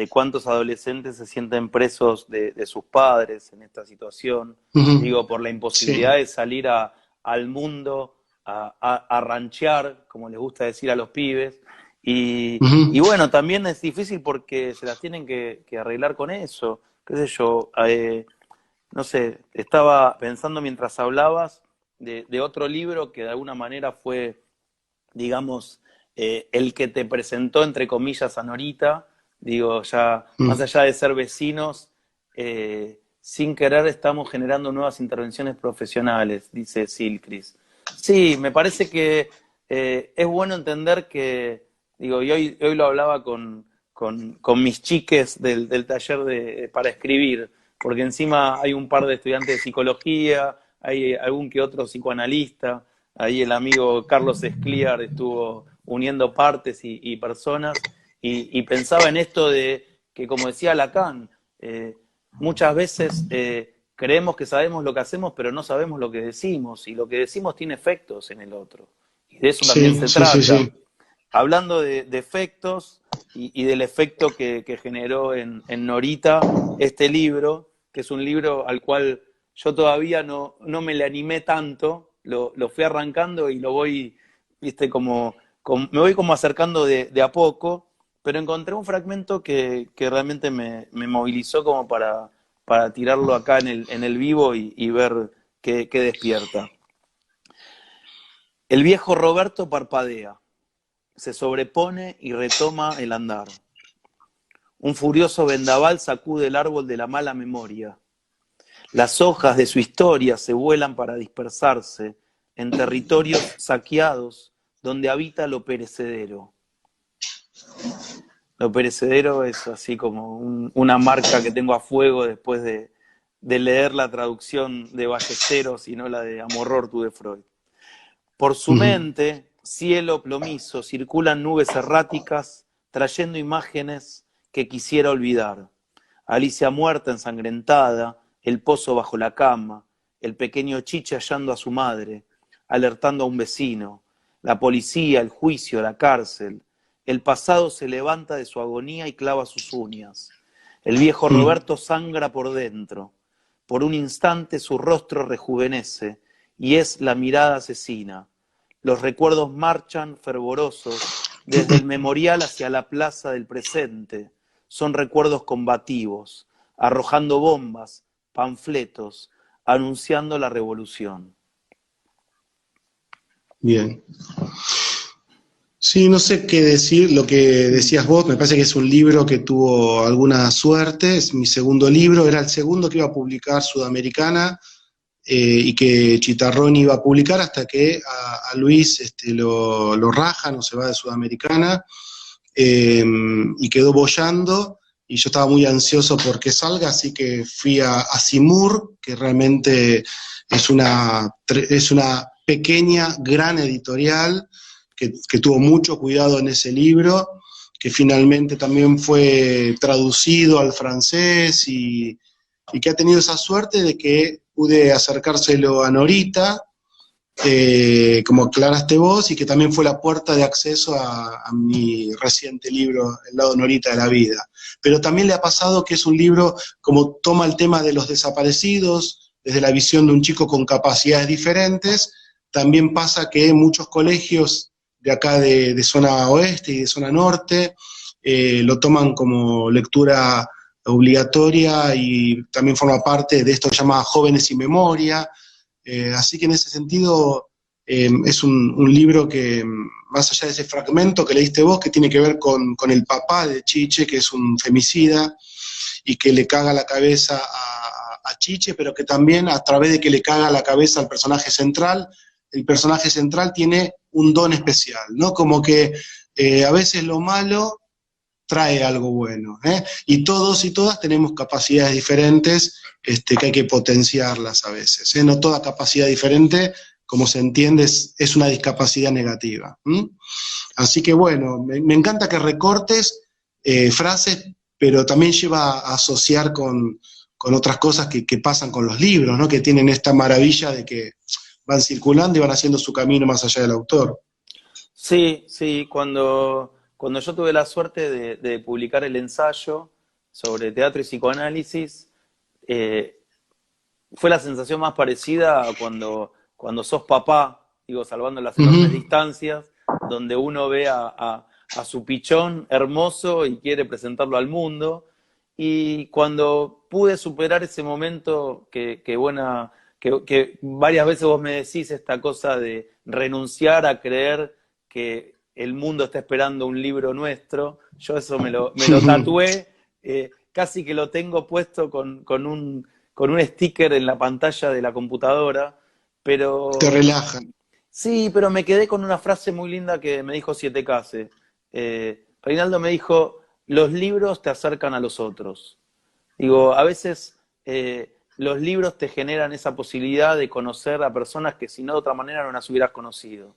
cuántos adolescentes se sienten presos de sus padres en esta situación, digo, por la imposibilidad de salir al mundo, a ranchear, como les gusta decir a los pibes, y bueno, también es difícil porque se las tienen que arreglar con eso, qué sé yo, no sé, estaba pensando mientras hablabas de otro libro que de alguna manera fue, digamos, el que te presentó, entre comillas, a Norita, digo, ya más allá de ser vecinos, sin querer estamos generando nuevas intervenciones profesionales, dice Silcris. Sí, me parece que es bueno entender que, digo, y hoy lo hablaba con mis chiques del taller para escribir, porque encima hay un par de estudiantes de psicología, hay algún que otro psicoanalista, ahí el amigo Carlos Escliar estuvo uniendo partes y personas, y pensaba en esto de que, como decía Lacan, muchas veces creemos que sabemos lo que hacemos, pero no sabemos lo que decimos, y lo que decimos tiene efectos en el otro, y de eso también se trata. Sí. Hablando de efectos y del efecto que generó en Norita este libro, que es un libro al cual yo todavía no me le animé tanto, lo fui arrancando y lo voy, viste, me voy como acercando de a poco, pero encontré un fragmento que realmente me movilizó como para tirarlo acá en el vivo y ver qué despierta. El viejo Roberto parpadea, se sobrepone y retoma el andar. Un furioso vendaval sacude el árbol de la mala memoria. Las hojas de su historia se vuelan para dispersarse en territorios saqueados donde habita lo perecedero. Lo perecedero es así como una marca que tengo a fuego después de leer la traducción de Ballesteros y no la de Amor-Rortu de Freud. Por su mente, cielo plomizo, circulan nubes erráticas trayendo imágenes que quisiera olvidar. Alicia muerta, ensangrentada, el pozo bajo la cama, el pequeño Chiche hallando a su madre, alertando a un vecino, la policía, el juicio, la cárcel. El pasado se levanta de su agonía y clava sus uñas. El viejo Roberto sangra por dentro. Por un instante su rostro rejuvenece y es la mirada asesina. Los recuerdos marchan fervorosos desde el memorial hacia la plaza del presente. Son recuerdos combativos, arrojando bombas, panfletos, anunciando la revolución. Bien. Sí, no sé qué decir, lo que decías vos, me parece que es un libro que tuvo alguna suerte, es mi segundo libro, era el segundo que iba a publicar Sudamericana, y que Chitarrón iba a publicar hasta que a Luis lo rajan o se va de Sudamericana, y quedó boyando, y yo estaba muy ansioso porque salga, así que fui a Simur, que realmente es una pequeña, gran editorial, que tuvo mucho cuidado en ese libro, que finalmente también fue traducido al francés y que ha tenido esa suerte de que pude acercárselo a Norita, como aclaraste vos, y que también fue la puerta de acceso a mi reciente libro, El lado Norita de la vida. Pero también le ha pasado que es un libro como toma el tema de los desaparecidos, desde la visión de un chico con capacidades diferentes. También pasa que muchos colegios de acá de zona oeste y de zona norte, lo toman como lectura obligatoria y también forma parte de esto que se llama Jóvenes y Memoria. Así que en ese sentido es un libro que, más allá de ese fragmento que leíste vos, que tiene que ver con el papá de Chiche, que es un femicida, y que le caga la cabeza a Chiche, pero que también a través de que le caga la cabeza al personaje central, el personaje central tiene un don especial, ¿no? Como que a veces lo malo trae algo bueno, ¿eh? Y todos y todas tenemos capacidades diferentes, que hay que potenciarlas a veces, ¿eh? No toda capacidad diferente, como se entiende, es una discapacidad negativa. Así que bueno, me encanta que recortes frases, pero también lleva a asociar con otras cosas que pasan con los libros, ¿no? Que tienen esta maravilla de que van circulando y van haciendo su camino más allá del autor. Sí, sí, cuando yo tuve la suerte de publicar el ensayo sobre teatro y psicoanálisis, eh, fue la sensación más parecida a cuando sos papá, digo, salvando las enormes Ujú. distancias, donde uno ve a su pichón hermoso y quiere presentarlo al mundo. Y cuando pude superar ese momento que varias veces vos me decís esta cosa de renunciar a creer que el mundo está esperando un libro nuestro, yo eso me lo tatué, casi que lo tengo puesto con un sticker en la pantalla de la computadora, Te pero relaja. sí, pero me quedé con una frase muy linda que me dijo Siete Case. Reinaldo me dijo, los libros te acercan a los otros. Digo, a veces los libros te generan esa posibilidad de conocer a personas que si no de otra manera no las hubieras conocido.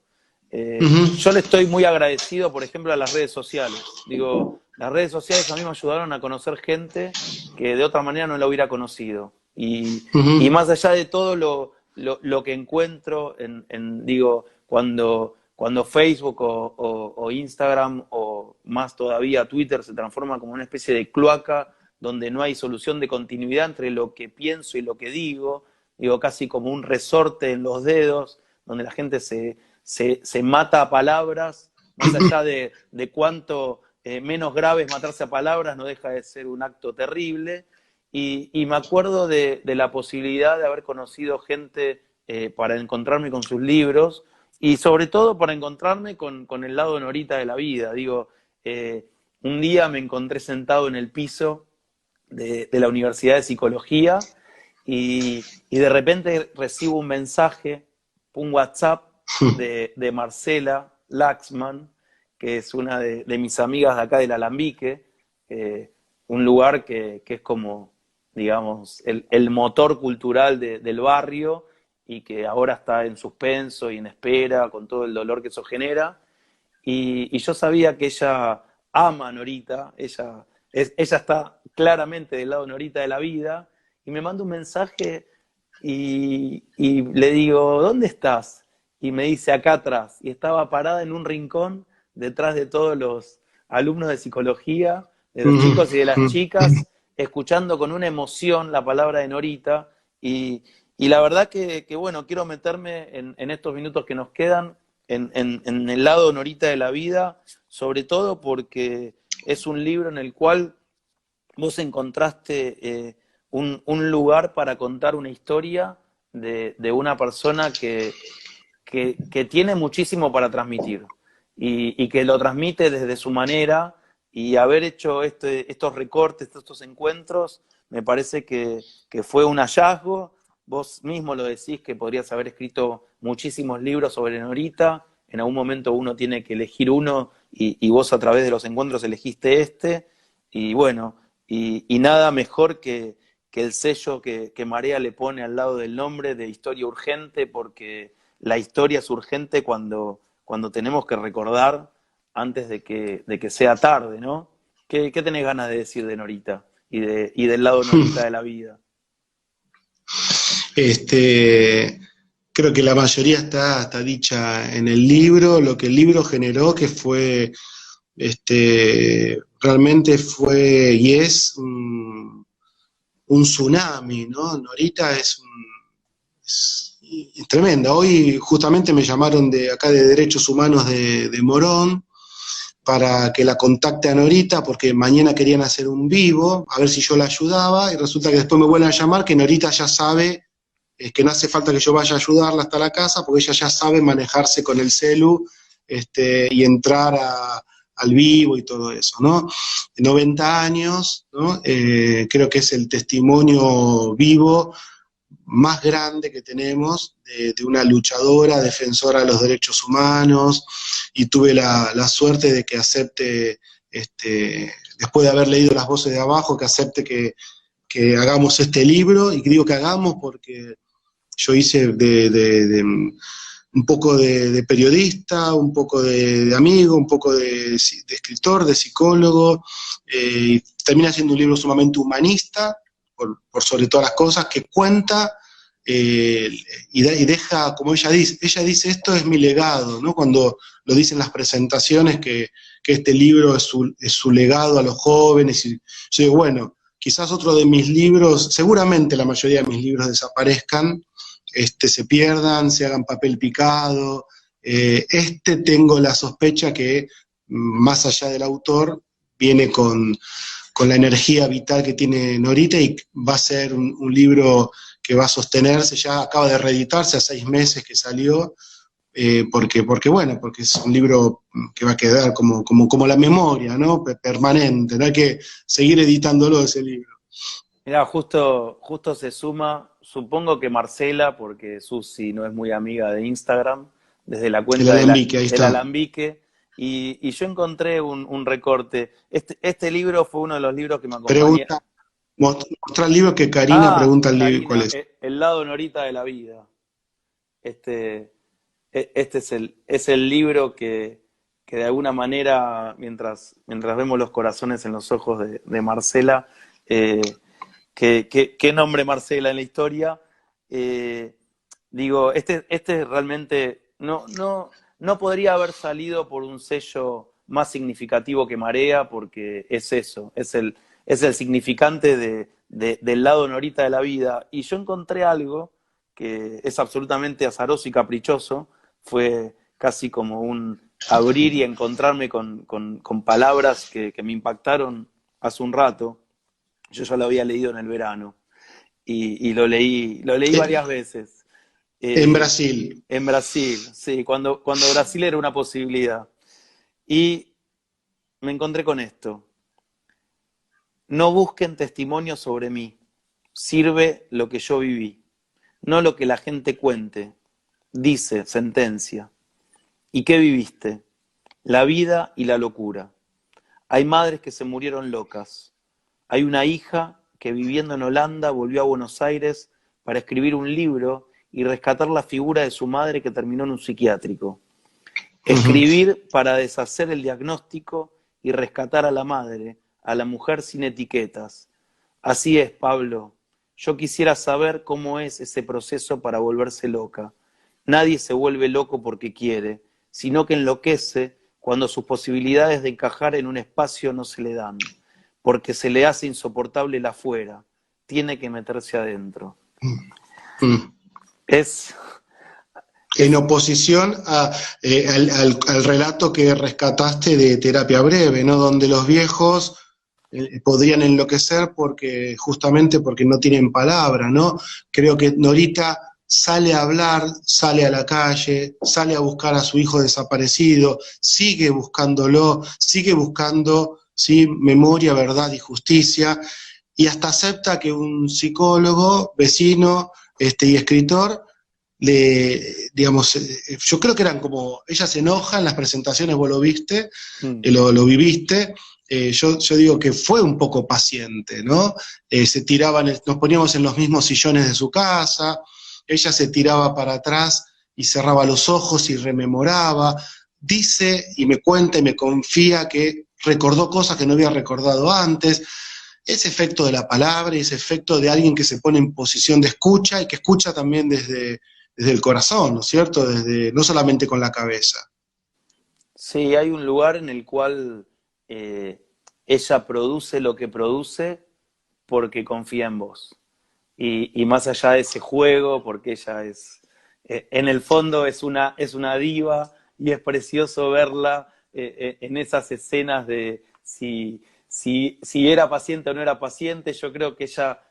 Yo le Ujú. estoy muy agradecido, por ejemplo, a las redes sociales. Digo, las redes sociales a mí me ayudaron a conocer gente que de otra manera no la hubiera conocido. Y Ujú. más allá de todo lo que encuentro digo, cuando Facebook o Instagram o más todavía Twitter se transforma como una especie de cloaca donde no hay solución de continuidad entre lo que pienso y lo que digo casi como un resorte en los dedos, donde la gente se mata a palabras, más allá de cuánto menos grave es matarse a palabras, no deja de ser un acto terrible. Y me acuerdo de la posibilidad de haber conocido gente para encontrarme con sus libros y sobre todo para encontrarme con el lado Norita de la vida. Digo, un día me encontré sentado en el piso de la Universidad de Psicología y de repente recibo un mensaje, un WhatsApp de Marcela Laxman, que es una de mis amigas de acá del Alambique, un lugar que es como, digamos, el motor cultural del barrio y que ahora está en suspenso y en espera con todo el dolor que eso genera. Y yo sabía que ella ama a Norita, ella está claramente del lado Norita de la vida, y me manda un mensaje y le digo, ¿dónde estás? Y me dice, acá atrás. Y estaba parada en un rincón detrás de todos los alumnos de psicología, de los Ujú. chicos y de las Ujú. chicas, escuchando con una emoción la palabra de Norita. Y la verdad bueno, quiero meterme en estos minutos que nos quedan en el lado Norita de la vida, sobre todo porque es un libro en el cual vos encontraste un lugar para contar una historia de una persona que tiene muchísimo para transmitir y que lo transmite desde su manera y haber hecho estos recortes, estos encuentros, me parece que fue un hallazgo. Vos mismo lo decís que podrías haber escrito muchísimos libros sobre Norita, en algún momento uno tiene que elegir uno y vos a través de los encuentros elegiste este, y bueno, y nada mejor que el sello que Marea le pone al lado del nombre de historia urgente, porque la historia es urgente cuando tenemos que recordar antes de que sea tarde, ¿no? ¿Qué tenés ganas de decir de Norita y del lado Norita de la vida? Este, creo que la mayoría está dicha en el libro, lo que el libro generó, que fue, realmente fue y es un tsunami, ¿no? Norita es tremenda. Hoy justamente me llamaron de acá de Derechos Humanos de Morón para que la contacte a Norita, porque mañana querían hacer un vivo, a ver si yo la ayudaba, y resulta que después me vuelven a llamar que Norita ya sabe que no hace falta que yo vaya a ayudarla hasta la casa, porque ella ya sabe manejarse con el celu y entrar al vivo y todo eso, ¿no? 90 años, ¿no? Creo que es el testimonio vivo más grande que tenemos de una luchadora, defensora de los derechos humanos, y tuve la suerte de que acepte, después de haber leído Las Voces de Abajo, que acepte que hagamos este libro, y que digo que hagamos porque yo hice un poco de periodista, un poco de amigo, un poco de escritor, de psicólogo, y termina siendo un libro sumamente humanista, por sobre todas las cosas, que cuenta y deja, como ella dice, esto es mi legado, ¿no? Cuando lo dicen las presentaciones, que este libro es su legado a los jóvenes, y yo digo, bueno, quizás otro de mis libros, seguramente la mayoría de mis libros desaparezcan, se pierdan, se hagan papel picado. Tengo la sospecha que, más allá del autor, viene con la energía vital que tiene Norita, y va a ser un libro que va a sostenerse. Ya acaba de reeditarse, a 6 meses que salió, porque es un libro que va a quedar como la memoria, ¿no? Permanente, no hay que seguir editándolo ese libro. Mirá, justo se suma, supongo que Marcela, porque Susi no es muy amiga de Instagram, desde la El cuenta alambique, ahí del está. Alambique, y yo encontré un recorte. Este libro fue uno de los libros que me acompañé. Pregunta, mostra el libro, que Karina Ah, pregunta el libro, ¿cuál Karina, es? el lado Norita de la vida. Este, este es el libro que de alguna manera, mientras vemos los corazones en los ojos de Marcela, qué nombre Marcela en la historia. Eh, Digo, este realmente no podría haber salido por un sello más significativo que Marea, porque es eso, es el significante del lado Norita de la vida. Y yo encontré algo que es absolutamente azaroso y caprichoso, fue casi como un abrir y encontrarme con palabras que me impactaron hace un rato. Yo ya lo había leído en el verano y lo leí Eh, varias veces. en Eh, Brasil. en Brasil, sí, cuando Brasil era una posibilidad. Y me encontré con esto. No busquen testimonios sobre mí. Sirve lo que yo viví, no lo que la gente cuente. Dice, sentencia. ¿Y qué viviste? La vida y la locura. Hay madres que se murieron locas. Hay una hija que viviendo en Holanda volvió a Buenos Aires para escribir un libro y rescatar la figura de su madre que terminó en un psiquiátrico. Ujú. Escribir para deshacer el diagnóstico y rescatar a la madre, a la mujer sin etiquetas. Así es, Pablo. Yo quisiera saber cómo es ese proceso para volverse loca. Nadie se vuelve loco porque quiere, sino que enloquece cuando sus posibilidades de encajar en un espacio no se le dan, porque se le hace insoportable el afuera. Tiene que meterse adentro. Mm. Es, En es, oposición al relato que rescataste de Terapia Breve, ¿no? Donde los viejos podrían enloquecer justamente porque no tienen palabra, ¿no? Creo que Norita sale a hablar, sale a la calle, sale a buscar a su hijo desaparecido, sigue buscándolo, sigue buscando, ¿sí?, memoria, verdad y justicia, y hasta acepta que un psicólogo, vecino, y escritor, digamos, yo creo que eran como, ella se enoja en las presentaciones, vos lo viste, mm, lo viviste. Yo digo que fue un poco paciente, ¿no? Nos poníamos en los mismos sillones de su casa, ella se tiraba para atrás y cerraba los ojos y rememoraba, dice y me cuenta y me confía que recordó cosas que no había recordado antes. Ese efecto de la palabra y ese efecto de alguien que se pone en posición de escucha, y que escucha también desde el corazón, ¿no es cierto? No solamente con la cabeza. sí, hay un lugar en el cual eh, ella produce lo que produce porque confía en vos. Y más allá de ese juego, porque ella en el fondo es una diva y es precioso verla en esas escenas de si era paciente o no era paciente. Yo creo que ella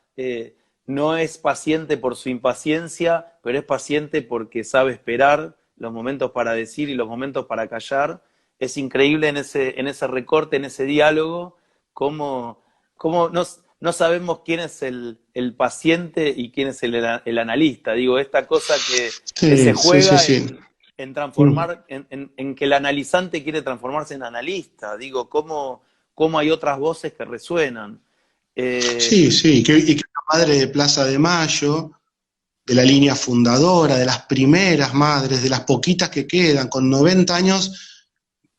no es paciente por su impaciencia, pero es paciente porque sabe esperar los momentos para decir y los momentos para callar. Es increíble en ese recorte, en ese diálogo, cómo no sabemos quién es el paciente y quién es el analista. Digo, esta cosa que se Sí, sí, sí, juega sí. en Mm. transformar, en que el analizante quiere transformarse en analista. Digo, cómo hay otras voces que resuenan. Eh, Sí, sí, y que la madre de Plaza de Mayo, de la línea fundadora, de las primeras madres, de las poquitas que quedan, con 90 años,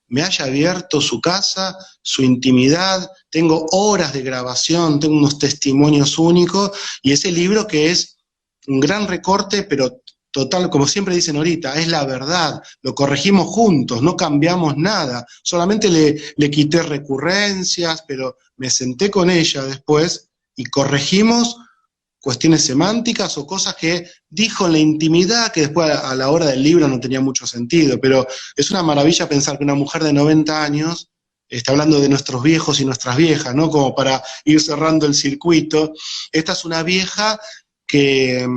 me haya abierto su casa, su intimidad, tengo horas de grabación, tengo unos testimonios únicos, y ese libro que es un gran recorte, pero total, como siempre dicen ahorita, es la verdad, lo corregimos juntos, no cambiamos nada, solamente le quité recurrencias, pero me senté con ella después y corregimos cuestiones semánticas o cosas que dijo en la intimidad que después a la hora del libro no tenía mucho sentido, pero es una maravilla pensar que una mujer de 90 años está hablando de nuestros viejos y nuestras viejas, ¿no? Como para ir cerrando el circuito. Esta es una vieja que,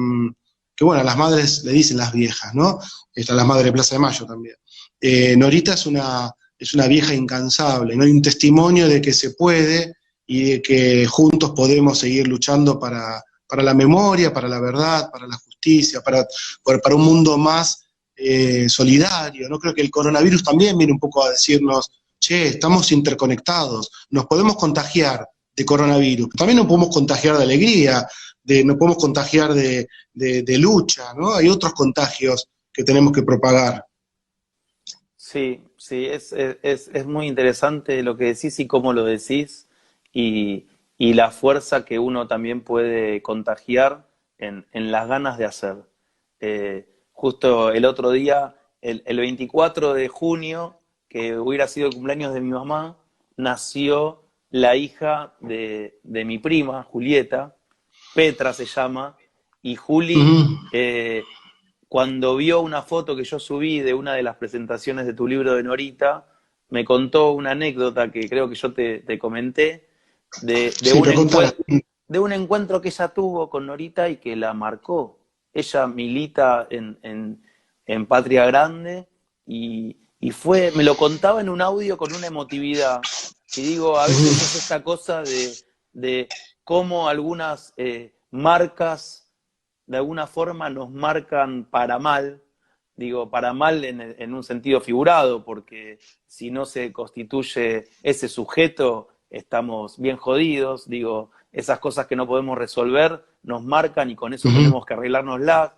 que bueno, a las madres le dicen las viejas, ¿no? Están las madres de Plaza de Mayo también. Norita es una vieja incansable, ¿no? Hay un testimonio de que se puede y de que juntos podemos seguir luchando para la memoria, para la verdad, para la justicia, para un mundo más solidario. ¿No? Creo que el coronavirus también viene un poco a decirnos, che, estamos interconectados, nos podemos contagiar de coronavirus, también nos podemos contagiar de alegría, nos podemos contagiar de lucha, ¿no? Hay otros contagios que tenemos que propagar. sí, sí, es muy interesante lo que decís y cómo lo decís y, y la fuerza que uno también puede contagiar en las ganas de hacer. Justo el otro día, el 24 de junio, que hubiera sido el cumpleaños de mi mamá, nació la hija de mi prima, Julieta, Petra se llama, y Juli, Mm, cuando vio una foto que yo subí de una de las presentaciones de tu libro de Norita, me contó una anécdota que creo que yo te comenté, sí, pero contala. de un encuentro que ella tuvo con Norita y que la marcó. Ella milita en Patria Grande y me lo contaba en un audio con una emotividad. Y digo, a veces es esta cosa de cómo algunas marcas de alguna forma nos marcan para mal, digo, para mal en un sentido figurado, porque si no se constituye ese sujeto, estamos bien jodidos, digo, esas cosas que no podemos resolver nos marcan y con eso Ujú, tenemos que arreglárnoslas,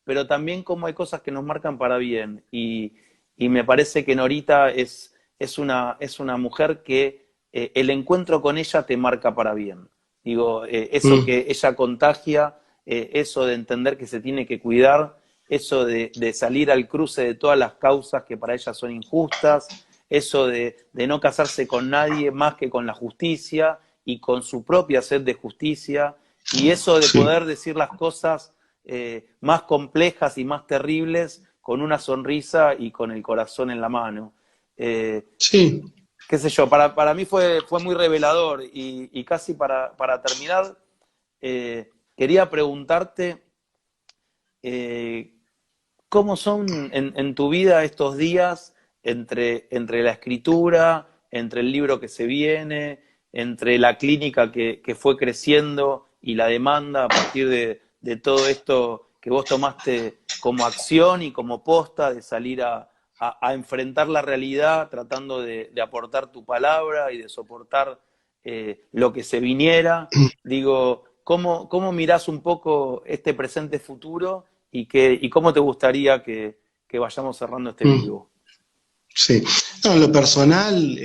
pero también como hay cosas que nos marcan para bien, y me parece que Norita es una mujer que el encuentro con ella te marca para bien. Digo, eso ujú, que ella contagia, eso de entender que se tiene que cuidar, eso de salir al cruce de todas las causas que para ella son injustas, eso de no casarse con nadie más que con la justicia y con su propia sed de justicia, y eso de sí, poder decir las cosas más complejas y más terribles con una sonrisa y con el corazón en la mano. Eh, sí. Qué sé yo, para mí fue muy revelador y casi para terminar, quería preguntarte eh, cómo son en tu vida estos días entre la escritura, entre el libro que se viene, entre la clínica que fue creciendo y la demanda a partir de todo esto que vos tomaste como acción y como posta de salir a enfrentar la realidad tratando de aportar tu palabra y de soportar lo que se viniera. Digo, cómo mirás un poco este presente futuro y cómo te gustaría que vayamos cerrando este Mm, vivo? sí. No, en lo personal,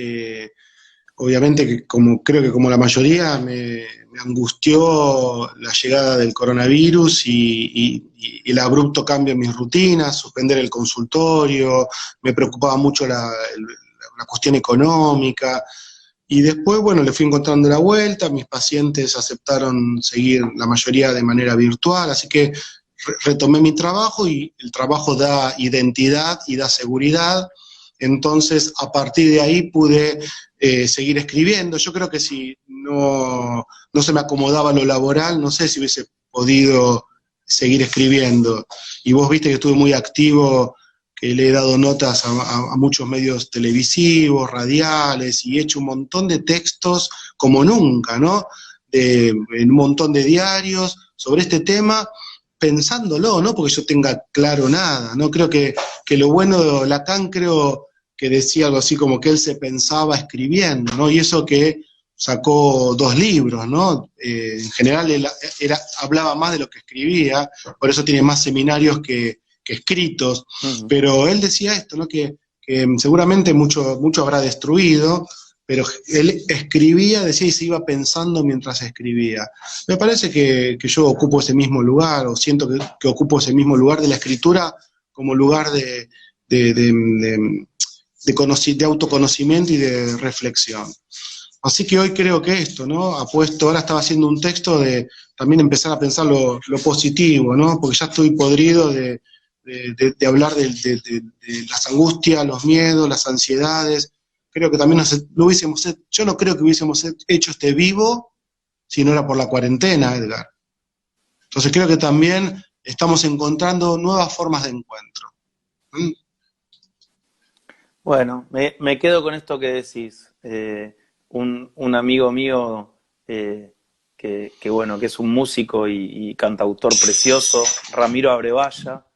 obviamente que como creo que como la mayoría me angustió la llegada del coronavirus y el abrupto cambio en mis rutinas, suspender el consultorio, me preocupaba mucho la cuestión económica. Y después, bueno, le fui encontrando la vuelta, mis pacientes aceptaron seguir la mayoría de manera virtual, así que retomé mi trabajo y el trabajo da identidad y da seguridad. Entonces, a partir de ahí pude seguir escribiendo. Yo creo que si no se me acomodaba lo laboral, no sé si hubiese podido seguir escribiendo. Y vos viste que estuve muy activo, que le he dado notas a muchos medios televisivos, radiales, y he hecho un montón de textos como nunca, ¿no? En un montón de diarios sobre este tema, pensándolo, no porque yo tenga claro nada, ¿no? Creo que lo bueno, Lacan creo que decía algo así como que él se pensaba escribiendo, ¿no? Y eso que sacó 2 libros, ¿no? En general él hablaba más de lo que escribía, por eso tiene más seminarios que escritos, pero él decía esto, ¿no? Que seguramente mucho habrá destruido, pero él escribía, decía, y se iba pensando mientras escribía. Me parece que yo ocupo ese mismo lugar, o siento que ocupo ese mismo lugar de la escritura como lugar de autoconocimiento y de reflexión. Así que hoy creo que esto, ¿no? Ahora estaba haciendo un texto de también empezar a pensar lo positivo, ¿no? Porque ya estoy podrido de hablar de las angustias, los miedos, las ansiedades. Creo que también yo no creo que hubiésemos hecho este vivo si no era por la cuarentena, Edgar. Entonces creo que también estamos encontrando nuevas formas de encuentro. Bueno, me quedo con esto que decís. Un amigo mío bueno, que es un músico y cantautor precioso, Ramiro Abrevaya,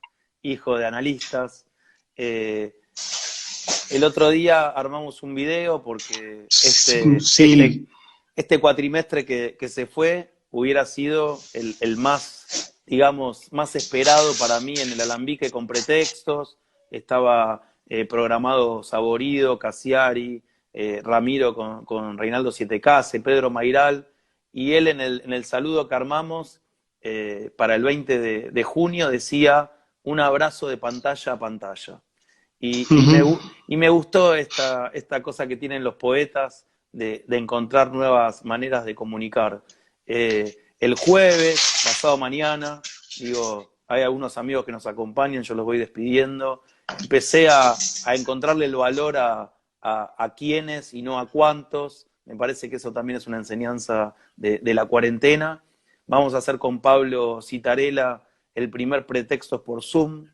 hijo de analistas. El otro día armamos un video porque este cuatrimestre que se fue hubiera sido el más, digamos, más esperado para mí en el Alambique con pretextos. Estaba programado Saborido, Cassiari, Ramiro con Reinaldo Sietecase, Pedro Mairal, y él en el saludo que armamos para el 20 de junio decía: un abrazo de pantalla a pantalla. Y me gustó esta cosa que tienen los poetas de encontrar nuevas maneras de comunicar. El jueves, pasado mañana, hay algunos amigos que nos acompañan, yo los voy despidiendo. Empecé a encontrarle el valor a quiénes y no a cuántos. Me parece que eso también es una enseñanza de la cuarentena. Vamos a hacer con Pablo Citarella el primer pretexto por Zoom.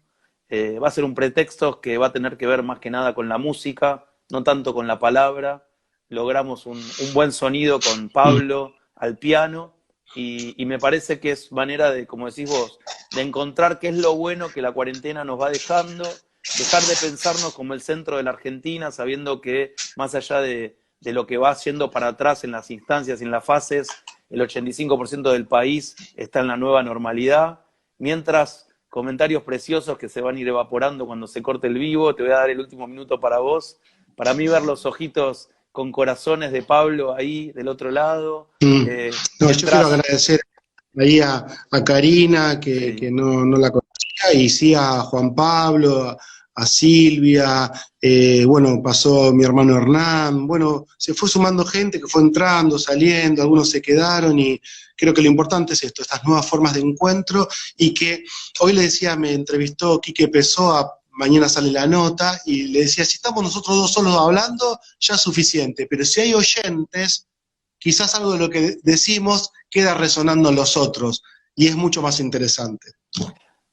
Va a ser un pretexto que va a tener que ver más que nada con la música, no tanto con la palabra. Logramos un buen sonido con Pablo al piano y me parece que es manera de, como decís vos, de encontrar qué es lo bueno que la cuarentena nos va dejando, dejar de pensarnos como el centro de la Argentina, sabiendo que más allá de lo que va haciendo para atrás en las instancias y en las fases, el 85% del país está en la nueva normalidad, mientras comentarios preciosos que se van a ir evaporando cuando se corte el vivo. Te voy a dar el último minuto para vos. Para mí ver los ojitos con corazones de Pablo ahí del otro lado. Yo quiero agradecer ahí a Karina, que no la conocía, y sí a Juan Pablo, a Silvia, bueno, pasó mi hermano Hernán, bueno, se fue sumando gente que fue entrando, saliendo, algunos se quedaron, y creo que lo importante es esto, estas nuevas formas de encuentro, y que hoy le decía, me entrevistó Quique Pessoa, mañana sale la nota, y le decía, si estamos nosotros dos solos hablando, ya es suficiente, pero si hay oyentes, quizás algo de lo que decimos queda resonando en los otros, y es mucho más interesante.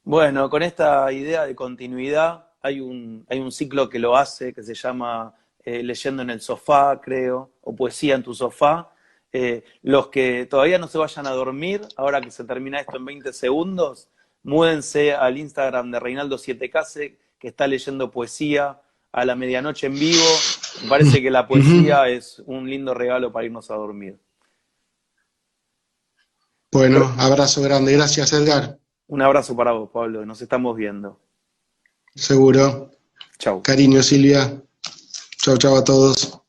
Bueno, con esta idea de continuidad, hay un ciclo que lo hace, que se llama Leyendo en el sofá, creo, o Poesía en tu sofá. Los que todavía no se vayan a dormir, ahora que se termina esto en 20 segundos, múdense al Instagram de Reinaldo Sietecase, que está leyendo poesía a la medianoche en vivo. Me parece que la poesía es un lindo regalo para irnos a dormir. Bueno, abrazo grande. Gracias, Edgar. Un abrazo para vos, Pablo. Nos estamos viendo. Seguro. Chau. Cariño, Silvia. Chau a todos.